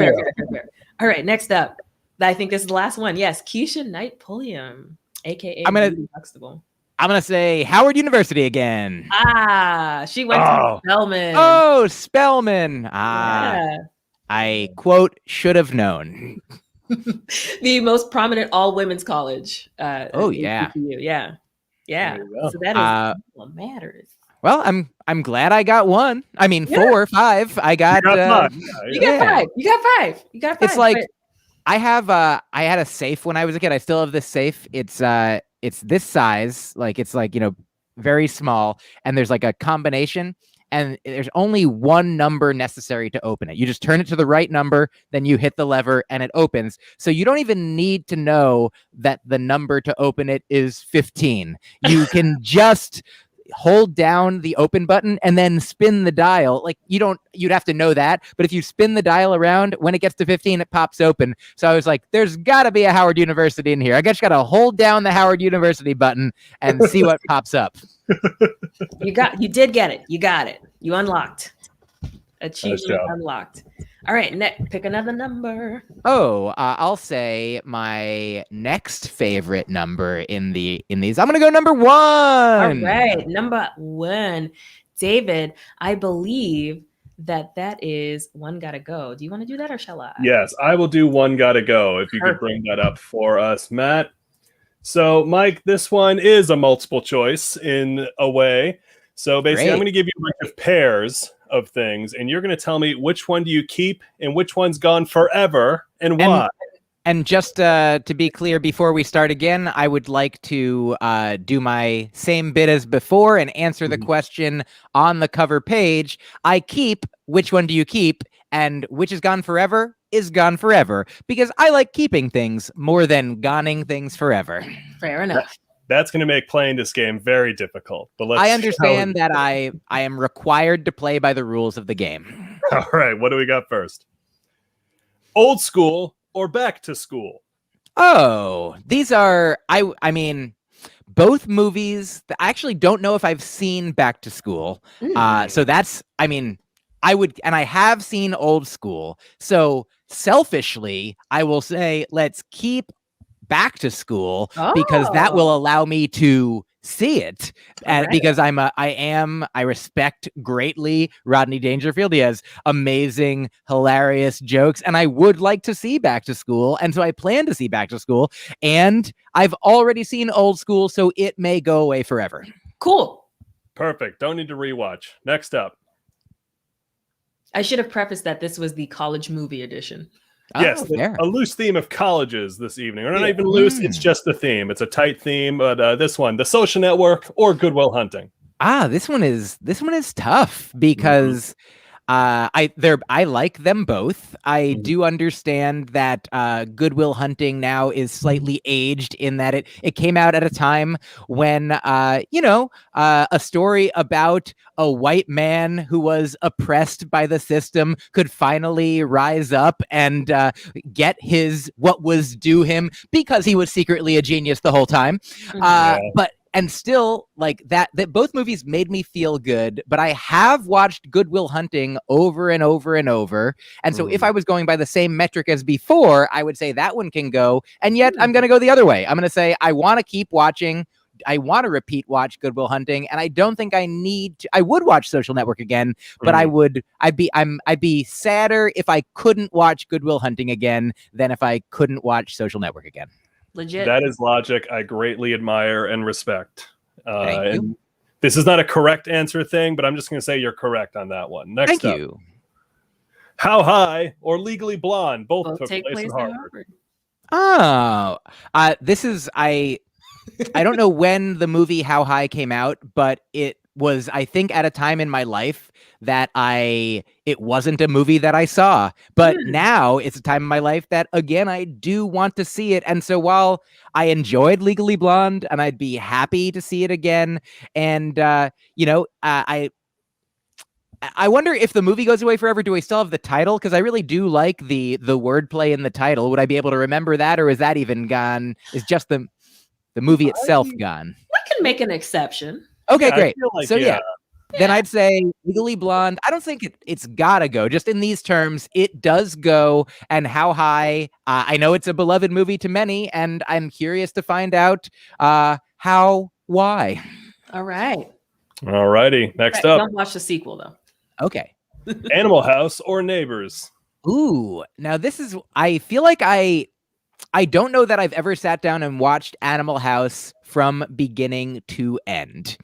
All right, next up. I think this is the last one. Yes, Keisha Knight Pulliam, aka Huxtable. I'm gonna say Howard University again. She went to Spelman. Oh, Spelman. Yeah. I quote should have known. The most prominent all women's college. Yeah. Yeah. So that is what matters. Well, I'm glad I got one. I mean, 4 or 5. I got. You got 5. You got 5. It's like I had a safe when I was a kid. I still have this safe. It's this size, like it's like, very small, and there's like a combination, and there's only one number necessary to open it. You just turn it to the right number, then you hit the lever and it opens. So you don't even need to know that the number to open it is 15. You can just hold down the open button and then spin the dial. Like you'd have to know that, but if you spin the dial around, when it gets to 15, it pops open. So I was like, there's gotta be a Howard University in here. I just gotta hold down the Howard University button and see what pops up. You did get it. You got it. You unlocked. Achievement unlocked. All right, pick another number. I'll say my next favorite number in these. I'm gonna go number 1. All right, number 1. David, I believe that is One Gotta Go. Do you want to do that or shall I? Yes, I will do One Gotta Go if you could bring that up for us, Matt. So, Mike, this one is a multiple choice in a way. So basically, I'm going to give you a bunch of pairs of things, and you're going to tell me which one do you keep and which one's gone forever and why. And just to be clear, before we start again, I would like to do my same bit as before and answer the question on the cover page. I keep, which one do you keep? And which is gone forever is gone forever, because I like keeping things more than goning things forever. Fair enough. That's going to make playing this game very difficult. But let's. I understand that I am required to play by the rules of the game. All right, what do we got first? Old school or back to school? Oh, these are I mean, both movies. I actually don't know if I've seen Back to School. So that's, I mean, I have seen Old School. So selfishly, I will say let's keep Back to School because that will allow me to see it. And because I respect greatly Rodney Dangerfield. He has amazing, hilarious jokes, and I would like to see Back to School. And so I plan to see Back to School, and I've already seen Old School, so it may go away forever. Cool. Perfect. Don't need to rewatch. Next up. I should have prefaced that this was the college movie edition. Yes, a loose theme of colleges this evening. Or not even loose, it's just a theme. It's a tight theme, but this one, The Social Network or Good Will Hunting. This one is tough because I like them both. I do understand that Good Will Hunting now is slightly aged in that it came out at a time when a story about a white man who was oppressed by the system could finally rise up and get what was due him because he was secretly a genius the whole time. And still, like that both movies made me feel good, but I have watched Good Will Hunting over and over and over. And so if I was going by the same metric as before, I would say that one can go. And yet I'm going to go the other way. I'm going to say I want to keep watching. I want to repeat watch Good Will Hunting, and I don't think I need to. I would watch Social Network again, but I'd be sadder if I couldn't watch Good Will Hunting again than if I couldn't watch Social Network again. Legit. That is logic I greatly admire and respect. Thank you. And this is not a correct answer thing, but I'm just going to say you're correct on that one. Next Thank up. you. How High or Legally Blonde both took take place in Harvard. This is I don't know when the movie How High came out, but it was, I think, at a time in my life that it wasn't a movie that I saw. But now it's a time in my life that, again, I do want to see it. And so while I enjoyed Legally Blonde and I'd be happy to see it again, and I wonder if the movie goes away forever, do I still have the title? Because I really do like the wordplay in the title. Would I be able to remember that, or is that even gone? Is just the movie itself gone? We can make an exception. Okay, great. Like, so then I'd say Legally Blonde. I don't think it's gotta go. Just in these terms, it does go. And How High? I know it's a beloved movie to many, and I'm curious to find out why. All right. All righty. Next up. Don't watch the sequel though. Okay. Animal House or Neighbors? Ooh, now this is. I feel like I don't know that I've ever sat down and watched Animal House from beginning to end.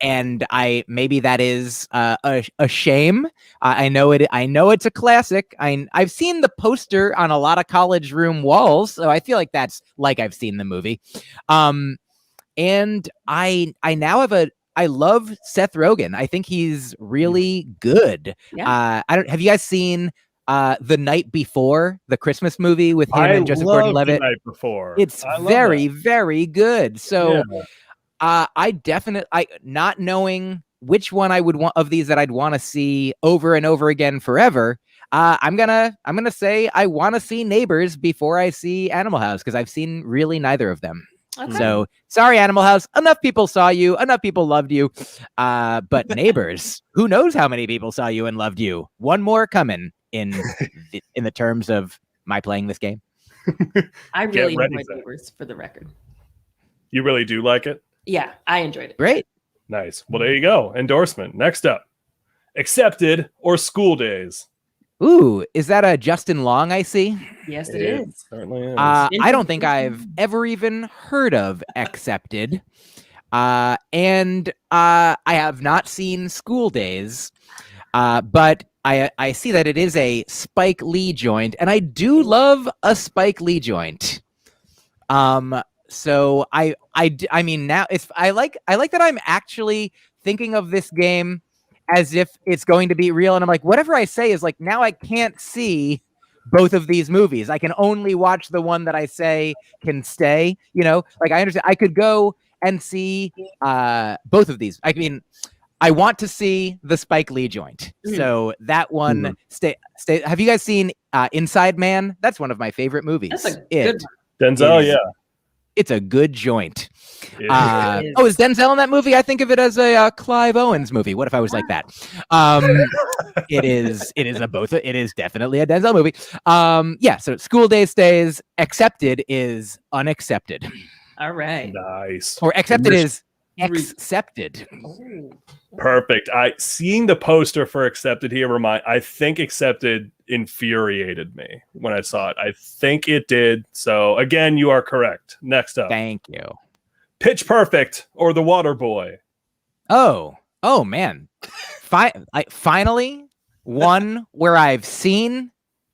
And maybe that is a shame. I know it's a classic. I've seen the poster on a lot of college room walls, so I feel like that's like I've seen the movie. And I now have I love Seth Rogen. I think he's really good. Yeah. Have you guys seen The Night Before, the Christmas movie with him and Joseph Gordon-Levitt? The Night Before. It's very, very good. So I definitely, not knowing which one I would want of these that I'd want to see over and over again forever, I'm gonna say I want to see Neighbors before I see Animal House, because I've seen really neither of them. Okay. So sorry, Animal House. Enough people saw you. Enough people loved you. But Neighbors, who knows how many people saw you and loved you? One more coming in the terms of my playing this game. I really enjoyed Neighbors, for the record. You really do like it? Yeah, I enjoyed it. Great. Nice. Well, there you go. Endorsement. Next up, Accepted or School Days? Ooh, is that a Justin Long I see? Yes, it is. Certainly is. I don't think I've ever even heard of Accepted. And I have not seen School Days, but I see that it is a Spike Lee joint, and I do love a Spike Lee joint. So I mean, now I like that I'm actually thinking of this game as if it's going to be real, and I'm like, whatever I say is like, now I can't see both of these movies. I can only watch the one that I say can stay. You know, like I understand I could go and see both of these. I mean, I want to see the Spike Lee joint, so that one stay. Have you guys seen Inside Man? That's one of my favorite movies. That's a good Denzel, it's a good joint. is. Is Denzel in that movie? I think of it as a Clive Owens movie. What if I was like that? It is definitely a Denzel movie. Yeah. So School Day stays. Accepted is unaccepted. All right. Nice. Or accepted is accepted. Oh. Perfect. Seeing the poster for Accepted here I think Accepted infuriated me when I saw it. I think it did. So again, you are correct. Next up. Thank you. Pitch Perfect or The Water Boy? Oh man. Finally one where I've seen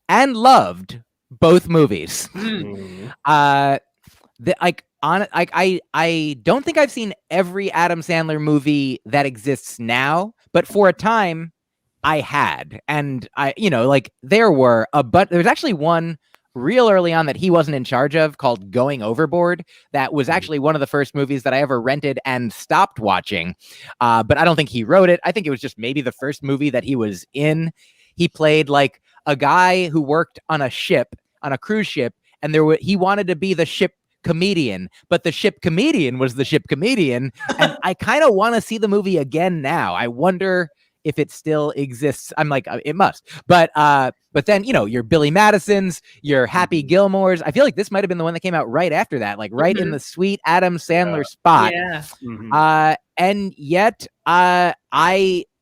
and loved both movies. I don't think I've seen every Adam Sandler movie that exists now, but for a time I had. And there's actually one real early on that he wasn't in charge of called Going Overboard. That was actually one of the first movies that I ever rented and stopped watching. But I don't think he wrote it. I think it was just maybe the first movie that he was in. He played like a guy who worked on a cruise ship, and he wanted to be the ship comedian, but the ship comedian was the ship comedian. And I kind of want to see the movie again now. I wonder if it still exists. I'm like, it must. But then, your Billy Madisons, your Happy Gilmores. I feel like this might have been the one that came out right after that, like right in the sweet Adam Sandler spot. Yeah. And yet, I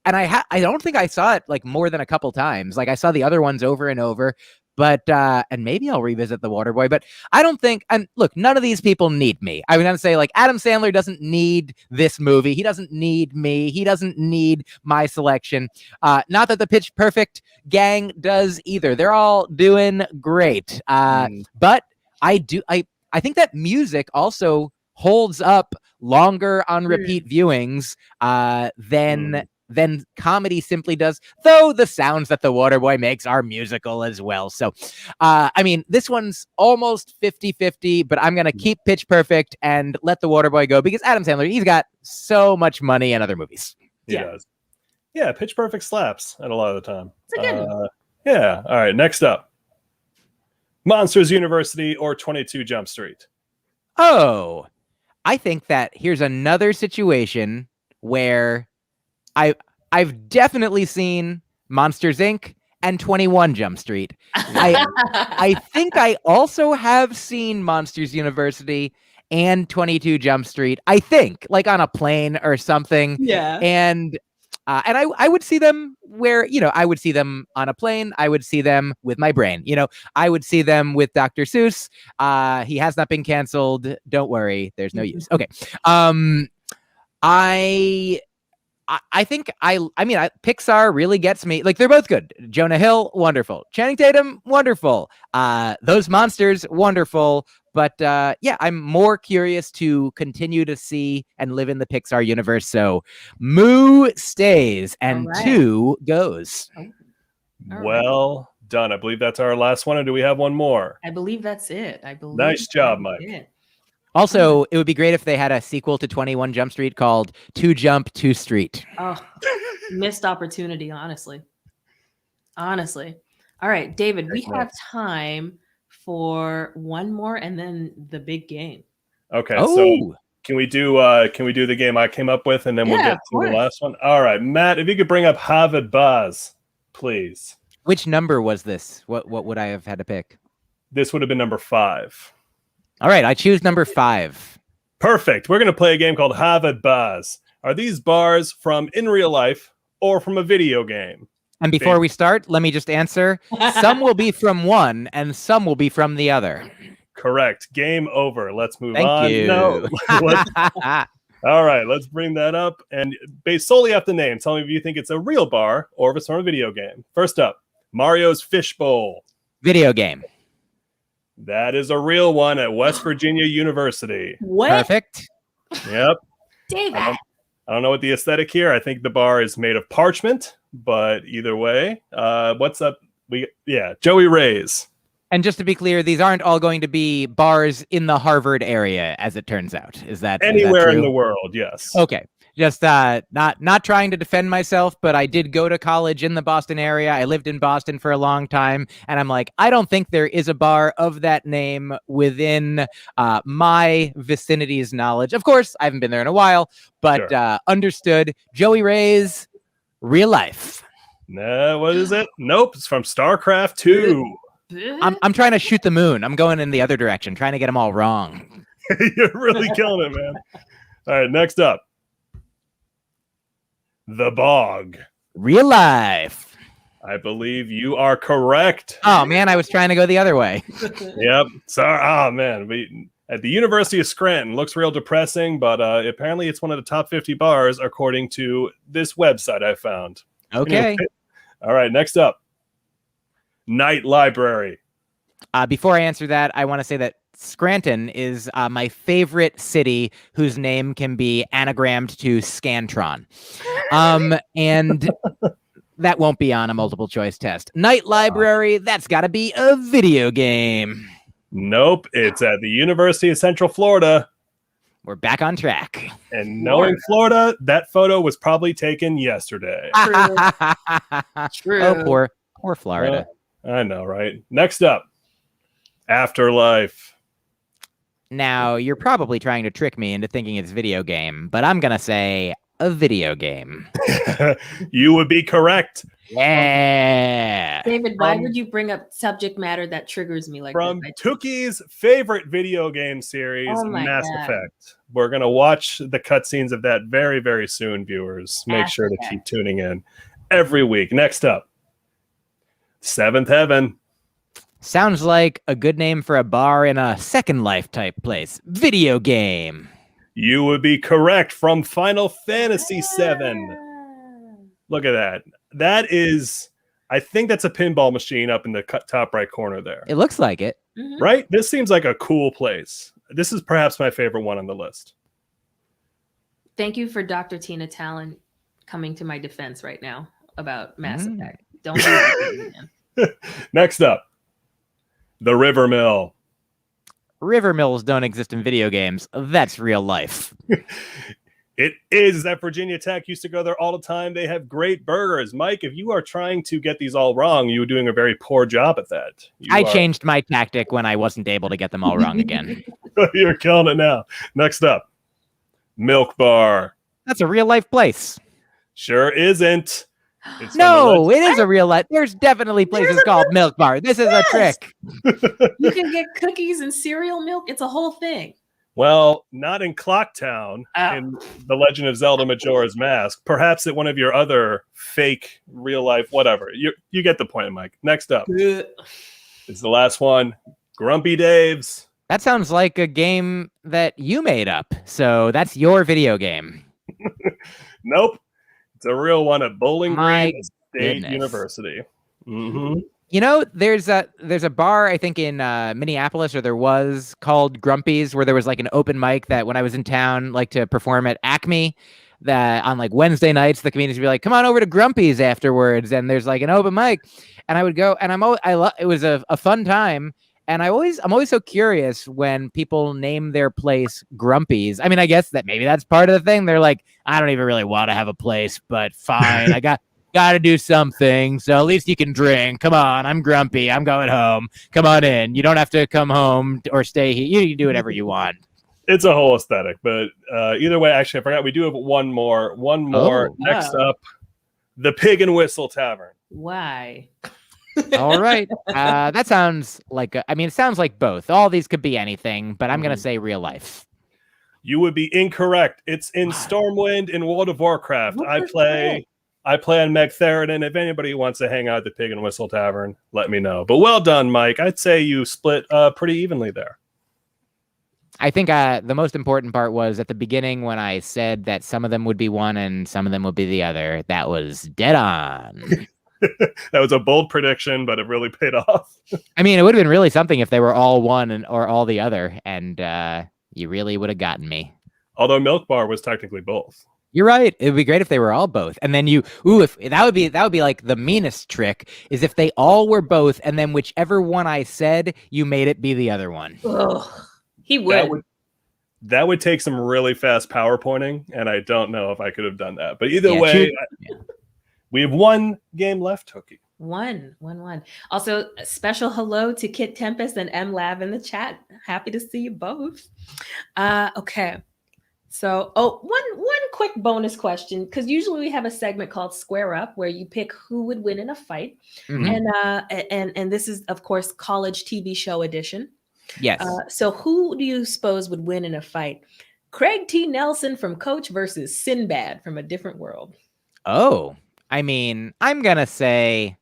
don't think I saw it like more than a couple times. Like I saw the other ones over and over. But and maybe I'll revisit The Waterboy, but I don't think. And look, none of these people need me. I was gonna say like Adam Sandler doesn't need this movie. He doesn't need me. He doesn't need my selection. Not that the Pitch Perfect gang does either. They're all doing great. But I think that music also holds up longer on repeat viewings than comedy simply does, though the sounds that The Waterboy makes are musical as well. So, I mean, this one's almost 50-50, but I'm going to keep Pitch Perfect and let The Waterboy go because Adam Sandler, he's got so much money in other movies. He does. Yeah, Pitch Perfect slaps at a lot of the time. It's a good one. Yeah. All right, next up. Monsters University or 22 Jump Street? Oh, I think that here's another situation where I've definitely seen Monsters Inc. and 21 Jump Street. I think I also have seen Monsters University and 22 Jump Street. I think like on a plane or something. Yeah. And I would see them where, I would see them on a plane. I would see them with my brain. I would see them with Dr. Seuss. He has not been canceled. Don't worry. There's no use. Okay. I think Pixar really gets me. Like they're both good. Jonah Hill, wonderful. Channing Tatum, wonderful. Those monsters, wonderful. But I'm more curious to continue to see and live in the Pixar universe. So Moo stays and 2 goes. Well done. I believe that's our last one. Or do we have one more? I believe that's it. Nice job, Myq. Also, it would be great if they had a sequel to 21 Jump Street called 2 Jump 2 Street. Oh, missed opportunity, honestly. All right, David, we have time for one more and then the big game. Okay, so can we do the game I came up with and then we'll get to the last one? All right, Matt, if you could bring up Harvard Buzz, please. Which number was this? What would I have had to pick? This would have been number 5. All right, I choose number 5. Perfect. We're going to play a game called Harvard Bars. Are these bars from in real life or from a video game? And before we start, let me just answer. Some will be from one and some will be from the other. Correct. Game over. Let's move Thank on. you. No. All right, let's bring that up. And based solely off the name, tell me if you think it's a real bar or if it's from a video game. First up, Mario's Fishbowl. Video game. That is a real one at West Virginia University. What? Perfect. Yep. David. I don't know what the aesthetic here. I think the bar is made of parchment, but either way, what's up? Joey Ray's. And just to be clear, these aren't all going to be bars in the Harvard area, as it turns out. Is that Anywhere true? in the world? Yes. Okay. Just not trying to defend myself, but I did go to college in the Boston area. I lived in Boston for a long time, and I'm like, I don't think there is a bar of that name within my vicinity's knowledge. Of course, I haven't been there in a while, but Sure. Understood. Joey Ray's Real Life. Nah, what is it? Nope, it's from StarCraft 2. I'm trying to shoot the moon. I'm going in the other direction, trying to get them all wrong. You're really killing it, man. All right, next up. The Bog. Real Life. I believe you are correct. Oh, man, I was trying to go the other way. Yep. Sorry. Oh, man. At the University of Scranton. Looks real depressing, but apparently it's one of the top 50 bars according to this website I found. Okay. Anyway, all right, next up. Night Library. Before I answer that, I want to say that Scranton is my favorite city whose name can be anagrammed to Scantron. And that won't be on a multiple choice test. Night Library, that's got to be a video game. Nope, it's at the University of Central Florida. We're back on track. And knowing Florida, that photo was probably taken yesterday. True. Oh, poor Florida. I know, right? Next up, Afterlife. Now, you're probably trying to trick me into thinking it's video game, but I'm going to say a video game. You would be correct. Yeah. David, why would you bring up subject matter that triggers me like From this? Tookie's favorite video game series, Oh my Mass God. Effect. We're going to watch the cutscenes of that very, very soon, viewers. Make Mass sure to Effect. keep tuning in every week. Next up, Seventh Heaven. Sounds like a good name for a bar in a Second Life type place. Video game. You would be correct, from Final Fantasy VII. Look at that. That is, I think that's a pinball machine up in the top right corner there. It looks like it. Mhm. Right? This seems like a cool place. This is perhaps my favorite one on the list. Thank you for Dr. Tina Talon coming to my defense right now about Mass Mm. Effect. Don't do that, man. Next up, the River Mill. River mills don't exist in video games. That's real life. It is that Virginia Tech used to go there all the time. They have great burgers. Mike, if you are trying to get these all wrong, you were doing a very poor job at that. I changed my tactic when I wasn't able to get them all wrong again. You're killing it now. Next up, Milk Bar. That's a real life place. Sure isn't. It's on the No, list. it is a real life. There's definitely places called Milk Bar. This is a trick. You can get cookies and cereal milk. It's a whole thing. Well, not in Clocktown, Oh. in The Legend of Zelda Majora's Mask. Perhaps at one of your other fake, real life, whatever. You get the point, Mike. Next up is the last one, Grumpy Dave's. That sounds like a game that you made up. So that's your video game. Nope. It's a real one at Bowling My Green State goodness. University. Mm-hmm. You know, there's a bar, I think, in Minneapolis, or there was, called Grumpy's, where there was like an open mic that when I was in town, like to perform at Acme, that on like Wednesday nights, the comedians would be like, come on over to Grumpy's afterwards. And there's like an open mic. And I would go, and it was a fun time. And I'm always so curious when people name their place Grumpy's. I mean, I guess that maybe that's part of the thing. They're like, I don't even really want to have a place, but fine. I got to do something. So at least you can drink. Come on. I'm grumpy. I'm going home. Come on in. You don't have to come home or stay here. You can do whatever you want. It's a whole aesthetic, but either way, actually, I forgot we do have one more. Oh, Next wow. up, the Pig and Whistle Tavern. Why? All right. That sounds like, it sounds like both. All these could be anything, but I'm going to say real life. You would be incorrect. It's in Stormwind in World of Warcraft. What I the play I play on Meg Theridin. If anybody wants to hang out at the Pig and Whistle Tavern, let me know. But well done, Myq. I'd say you split pretty evenly there. I think the most important part was at the beginning when I said that some of them would be one and some of them would be the other. That was dead on. That was a bold prediction, but it really paid off. I mean, it would have been really something if they were all one or all the other, and you really would have gotten me. Although Milk Bar was technically both. You're right. It would be great if they were all both, and then if that would be like the meanest trick is if they all were both, and then whichever one I said, you made it be the other one. Ugh, he would. That would take some really fast PowerPointing, and I don't know if I could have done that. But either way, we have one game left, Tooky. One. Also, a special hello to Kit Tempest and M Lab in the chat. Happy to see you both. Okay. So, one quick bonus question, because usually we have a segment called Square Up where you pick who would win in a fight, and this is of course college TV show edition. Yes. So, who do you suppose would win in a fight? Craig T. Nelson from Coach versus Sinbad from A Different World. Oh, I mean, I'm gonna say,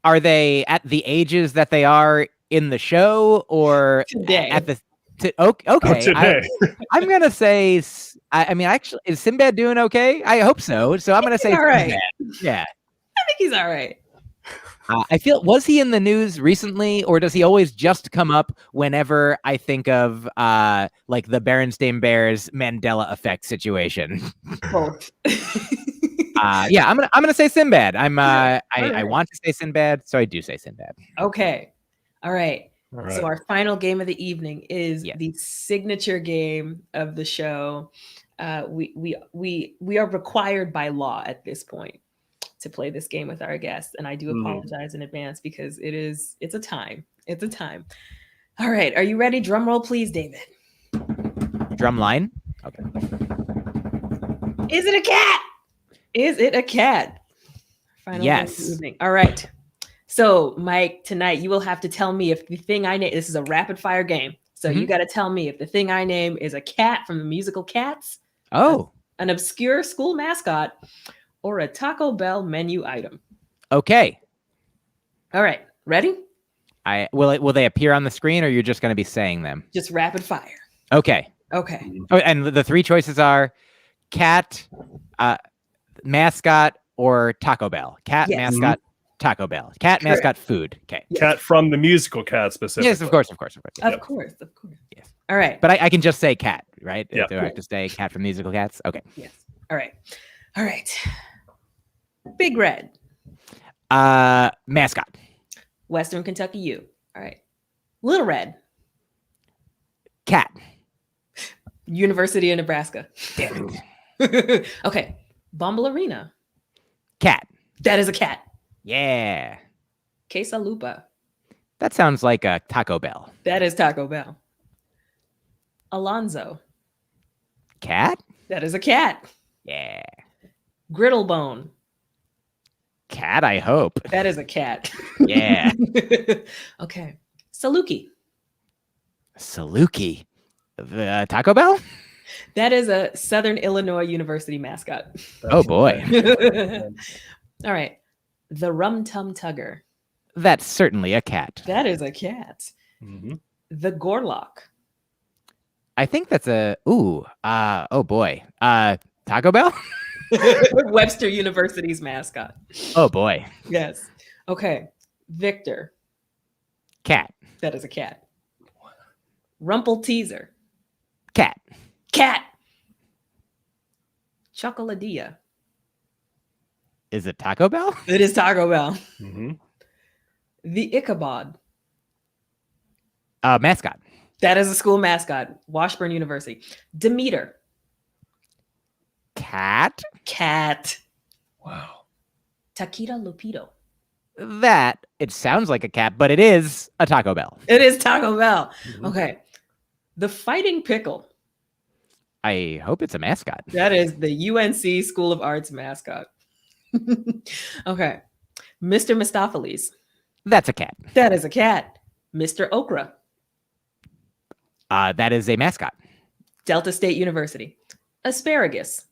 are they at the ages that they are in the show, or Today? at the okay? Today. I'm gonna say. I mean, actually, is Sinbad doing okay? I hope so. So I'm gonna say all right. Sinbad. Yeah, I think he's all right. I feel, was he in the news recently, or does he always just come up whenever I think of like the Berenstain Bears Mandela effect situation? Both. Yeah, I'm gonna say Sinbad. I right. want to say Sinbad, so I do say Sinbad. Okay. All right. All right. So our final game of the evening is Yes. the signature game of the show. We are required by law at this point to play this game with our guests, and I do apologize in advance because it's a time. It's a time. All right. Are you ready? Drum roll, please, David. Drumline. Okay. Is it a cat? Is it a cat? Final game of the Yes. evening. All right. So, Myq, tonight you will have to tell me if the thing I name, this is a rapid fire game. So you got to tell me if the thing I name is a cat from the musical Cats, Oh, an obscure school mascot, or a Taco Bell menu item. okay. All right. Ready? Will they appear on the screen, or you're just going to be saying them? Just rapid fire. Okay. Okay. Oh, and the three choices are cat, mascot, or Taco Bell. Cat, Yes. mascot, Taco Bell. Cat, Correct. mascot, food. Okay. Yes. Cat from the musical Cat specifically. Yes, of course. Of Yep. course. Yes. All right. But I can just say cat, right? Yeah. Do I have to say cat from musical Cats? Okay. Yes. All right. All right. Big Red, Mascot. Western Kentucky U. All right. Little Red, Cat. University of Nebraska. Damn it. Okay. Bumble Arena. Cat. That is a cat. Yeah. Quesalupa. That sounds like a Taco Bell. That is Taco Bell. Alonzo. Cat? That is a cat. Yeah. Griddlebone. Cat, I hope. That is a cat. Yeah. Okay. Saluki. Saluki. The Taco Bell? That is a Southern Illinois University mascot. Oh boy. All right. The Rum Tum Tugger. That's certainly a cat. That is a cat. Mhm. The Gorlock. I think that's a oh boy. Taco Bell? Webster University's mascot. Oh boy. Yes. Okay. Victor. Cat. That is a cat. Rumple Teaser. Cat. Cat. Chocoladilla. Is it Taco Bell? It is Taco Bell. Mhm. The Ichabod. Mascot. That is a school mascot. Washburn University. Demeter. Cat. Cat. Wow. Taquita Lupito. That it sounds like a cat, but it is a Taco Bell. It is Taco Bell. Mhm. Okay. The Fighting Pickle. I hope it's a mascot. That is the UNC School of Arts mascot. Okay. Mr. Mistopheles. That's a cat. That is a cat. Mr. Okra. That is a mascot. Delta State University. Asparagus.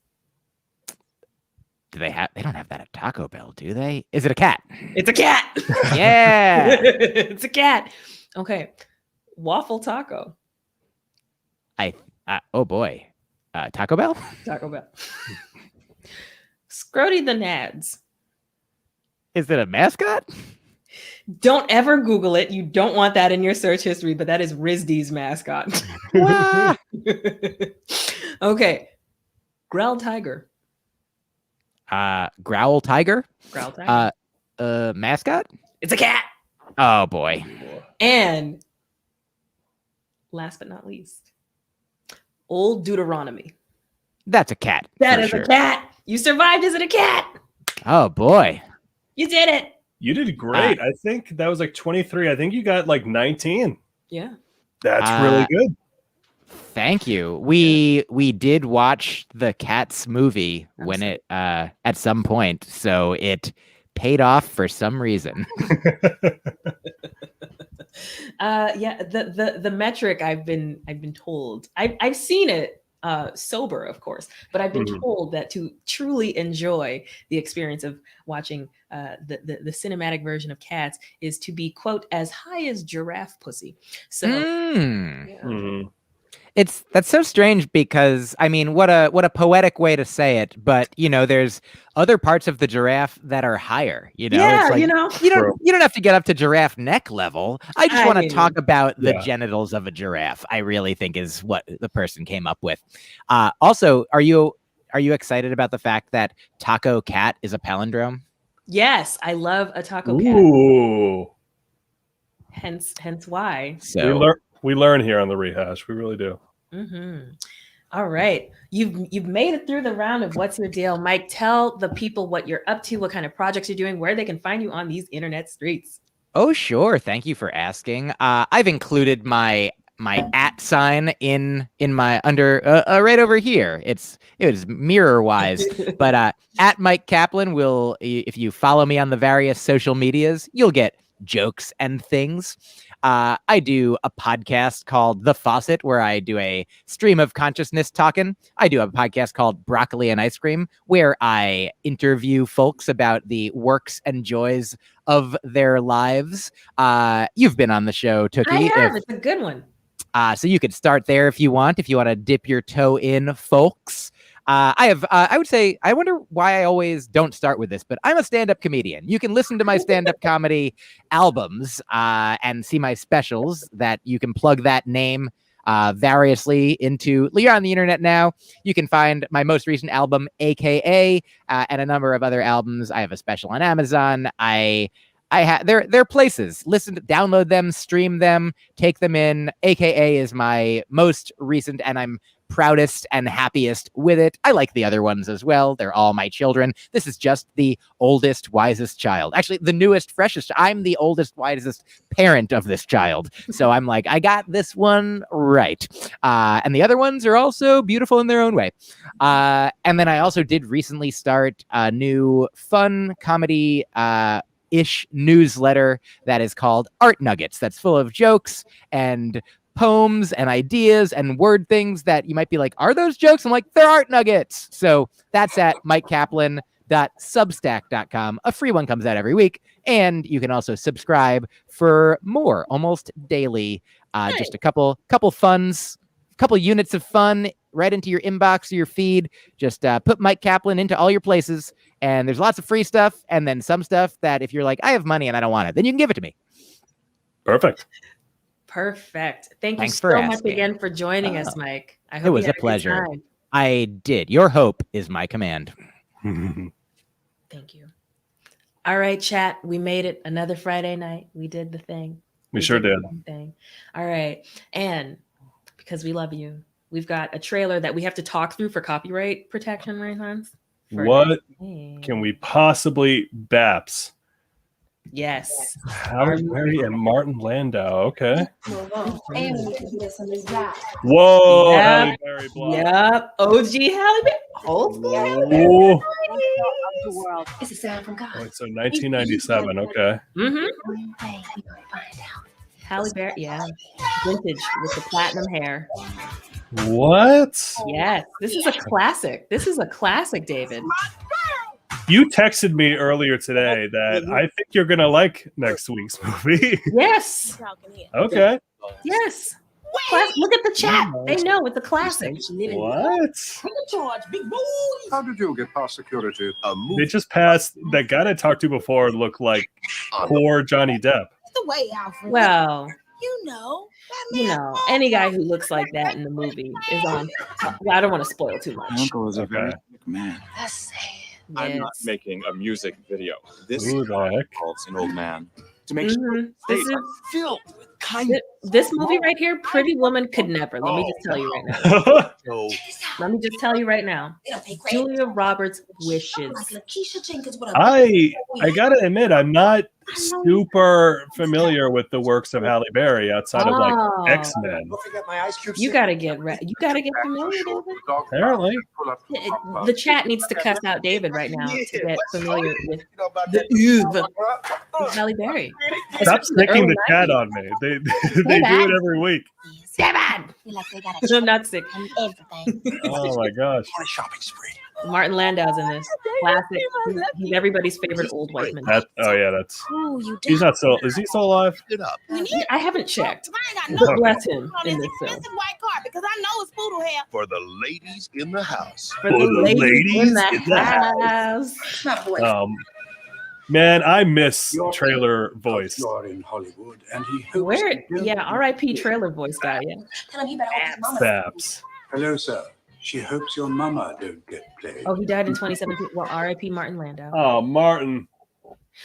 Do they have? They don't have that at Taco Bell, do they? Is it a cat? It's a cat. Yeah. It's a cat. Okay. Waffle taco. Oh boy. Taco Bell? Taco Bell. Scrody the Nads. Is it a mascot? Don't ever Google it. You don't want that in your search history, but that is RISD's mascot. Wah! Okay. Growl Tiger. Growl Tiger? Growl Tiger. Mascot? It's a cat. Oh boy. And last but not least, Old Deuteronomy. That's a cat. That for is sure. a cat. You survived. Is it a cat? Oh boy. You did it. You did great. I think that was like 23. I think you got like 19. Yeah. That's really good. Thank you. We did watch the Cats movie when it at some point, so it paid off for some reason. Yeah, the metric I've been told. I've seen it sober, of course, but I've been told that to truly enjoy the experience of watching the cinematic version of Cats is to be, quote, as high as giraffe pussy. So yeah. That's so strange because I mean, what a poetic way to say it. But you know, there's other parts of the giraffe that are higher. You know, Yeah, it's like, you know. you don't have to get up to giraffe neck level. I just want to mean, talk about the yeah. genitals of a giraffe. I really think is what the person came up with. Also, are you excited about the fact that taco cat is a palindrome? Yes, I love a taco cat. Ooh. Hence why. So We learn here on the Rehash. We really do. All right, you've made it through the round of What's Your Deal, Myq. Tell the people what you're up to, what kind of projects you're doing, where they can find you on these internet streets. Oh, sure. Thank you for asking. I've included my @ sign in my under right over here. It is mirror wise, but at Myq Kaplan will, if you follow me on the various social medias, you'll get jokes and things. I do a podcast called The Faucet, where I do a stream of consciousness talking. I do a podcast called Broccoli and Ice Cream, where I interview folks about the works and joys of their lives. You've been on the show, Tooky. I have. It's a good one. So you could start there if you want to dip your toe in, folks. I would say, I wonder why I always don't start with this, but I'm a stand-up comedian. You can listen to my stand-up comedy albums and see my specials that you can plug that name variously into. You're on the internet now. You can find my most recent album, AKA, and a number of other albums. I have a special on Amazon. They're places. Download them, stream them, take them in. AKA is my most recent, and I'm proudest and happiest with it. I like the other ones as well. They're all my children. This is just the oldest, wisest child. Actually, the newest, freshest. I'm the oldest, wisest parent of this child. So I'm like, I got this one right. And the other ones are also beautiful in their own way. And then I also did recently start a new fun comedy ish newsletter that is called Art Nuggets. That's full of jokes and poems and ideas and word things that you might be like, are those jokes? I'm like, they're art nuggets. So that's at myqkaplan.substack.com. A free one comes out every week. And you can also subscribe for more, almost daily. Just a couple funds, couple units of fun right into your inbox or your feed. Just put Myq Kaplan into all your places. And there's lots of free stuff. And then some stuff that if you're like, I have money and I don't want it, then you can give it to me. Perfect. Thank Thanks you for so much asking. again for joining us, Myq. I hope It was you a had good pleasure. time. I did. Your hope is my command. Thank you. All right, chat. We made it. Another Friday night. We did the thing. We sure did. the thing. All right. And because we love you, we've got a trailer that we have to talk through for copyright protection, right, Hans? What can we possibly Baps? Yes. Howard Berry and Martin Landau. Okay. And we can do this on his back. Whoa. Yep. Halle Berry block. Yep. OG Halle Berry. Old school Halle Berry. Ooh. Of the world. It's a sound from God. Wait, so 1997. Okay. Mm-hmm. One day you're gonna find out. Halle Berry. Yeah. Vintage with the platinum hair. What? Yes. This is a classic. This is a classic, David. You texted me earlier today that I think you're gonna like next week's movie. Yes. Okay. Yes. Look at the chat. They know it's a classic. What? How did you get past security? They just passed that guy I talked to before looked like poor Johnny Depp. The way, Alfred. Well, you know, any guy who looks like that in the movie is on. Well, I don't want to spoil too much. My uncle is a very Okay. sick man. That's sad. I'm not Yes. making a music video. This Who the heck? involves an old man to make sure Mhm. This is filled with kindness. this movie right here. Pretty Woman could never. Let me just tell you right now. So Let me just tell you right now. They don't pay great. Julia Roberts wishes. Like Lakeisha Jenkins with a I gotta admit, I'm not super familiar with the works of Halle Berry outside of like Oh. X-Men. don't forget my ice cubes. You gotta get ready. You gotta get familiar, David. Apparently. The chat needs to cuss out David right now to get familiar with You know about the that. ooze of Halle Berry. Stop Especially the sticking early the chat 90s. on me. They do it every week. David! feel like they got I'm not sick. and everything. Oh my gosh. On a shopping spree. Martin Landau's in this. Classic. He's everybody's favorite old white man. That's that's Ooh, you he's not still is he still alive? It up. I haven't checked. I ain't got But no bless him on in this this film. expensive white car because I know it's poodle hair. For the ladies in the house. For the ladies in the in the house. My boy. Man, I miss trailer voice. You're in Hollywood, and he hopes Where? to build Yeah, R.I.P. trailer voice guy. Yeah. Tell him he better hope his mama. Babs. Hello, sir. She hopes your mama don't get played. Oh, he died in 2017. Well, R.I.P. Martin Landau. Oh, Martin.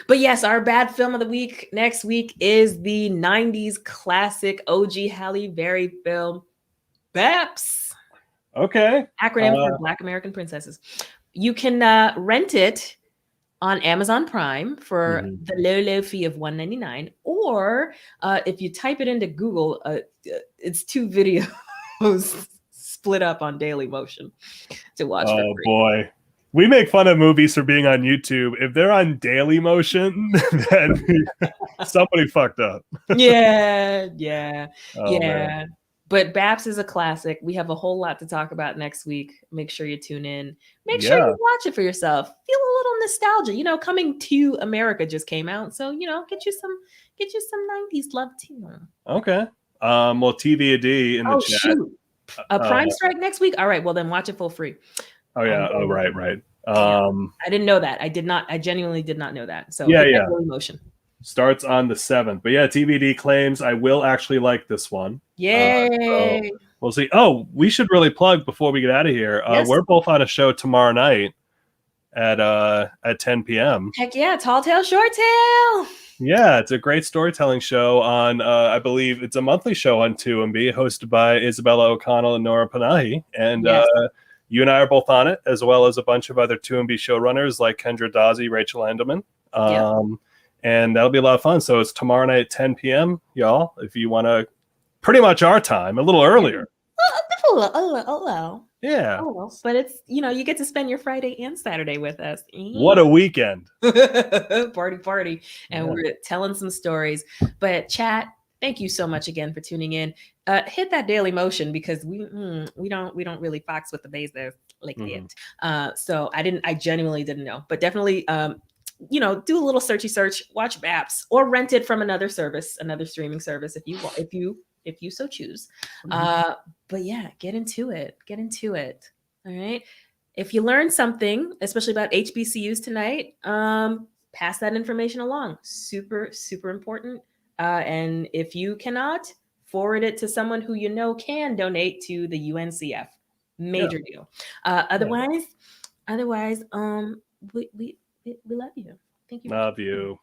But yes, our bad film of the week next week is the 90s classic OG Halle Berry film, BAPS. Okay. Acronym for Black American Princesses. You can rent it on Amazon Prime for the low fee of $1.99, or if you type it into Google, it's 2 videos split up on Daily Motion to watch for Oh free. boy. We make fun of movies for being on YouTube. If they're on Daily Motion, then somebody fucked up. Yeah. Oh, man. But BAPS is a classic. We have a whole lot to talk about next week. Make sure you tune in. Make sure Yeah. you watch it for yourself. Feel a little nostalgia. You know, Coming to America just came out, so you know, get you some 90s love too. Okay. Well, TVAD in the Oh chat. shoot! A Prime Strike next week. All right, well then watch it for free. Oh yeah. Oh right. I didn't know that. I genuinely did not know that. So Yeah, hit that yeah. Daily Motion. Starts on the 7th. But yeah, TVD claims I will actually like this one. Yay! We'll see. Oh, we should really plug before we get out of here. Yes. We're both on a show tomorrow night at 10 p.m. Heck yeah! Tall Tale, Short Tale. Yeah, it's a great storytelling show on, I believe it's a monthly show on 2MB, hosted by Isabella O'Connell and Nora Panahi. And Yes. you and I are both on it, as well as a bunch of other 2MB showrunners like Kendra Dazzi, Rachel Endelman. And that'll be a lot of fun. So it's tomorrow night at 10 p.m., y'all. If you want to, pretty much our time, a little earlier. Yeah. Oh, but it's, you know, you get to spend your Friday and Saturday with us. What a weekend. party. And Yeah. we're telling some stories. But chat, thank you so much again for tuning in. Hit that Daily Motion because we don't really fox with the Bezos like that. So I genuinely didn't know, but definitely you know, do a little searchy search, watch BAPS or rent it from another service, another streaming service if you so choose. But yeah, get into it. All right. If you learned something, especially about HBCUs tonight, pass that information along. Super, super important. And if you cannot, forward it to someone who you know can donate to the UNCF. Major deal. Otherwise, we love you. Thank you. Love you.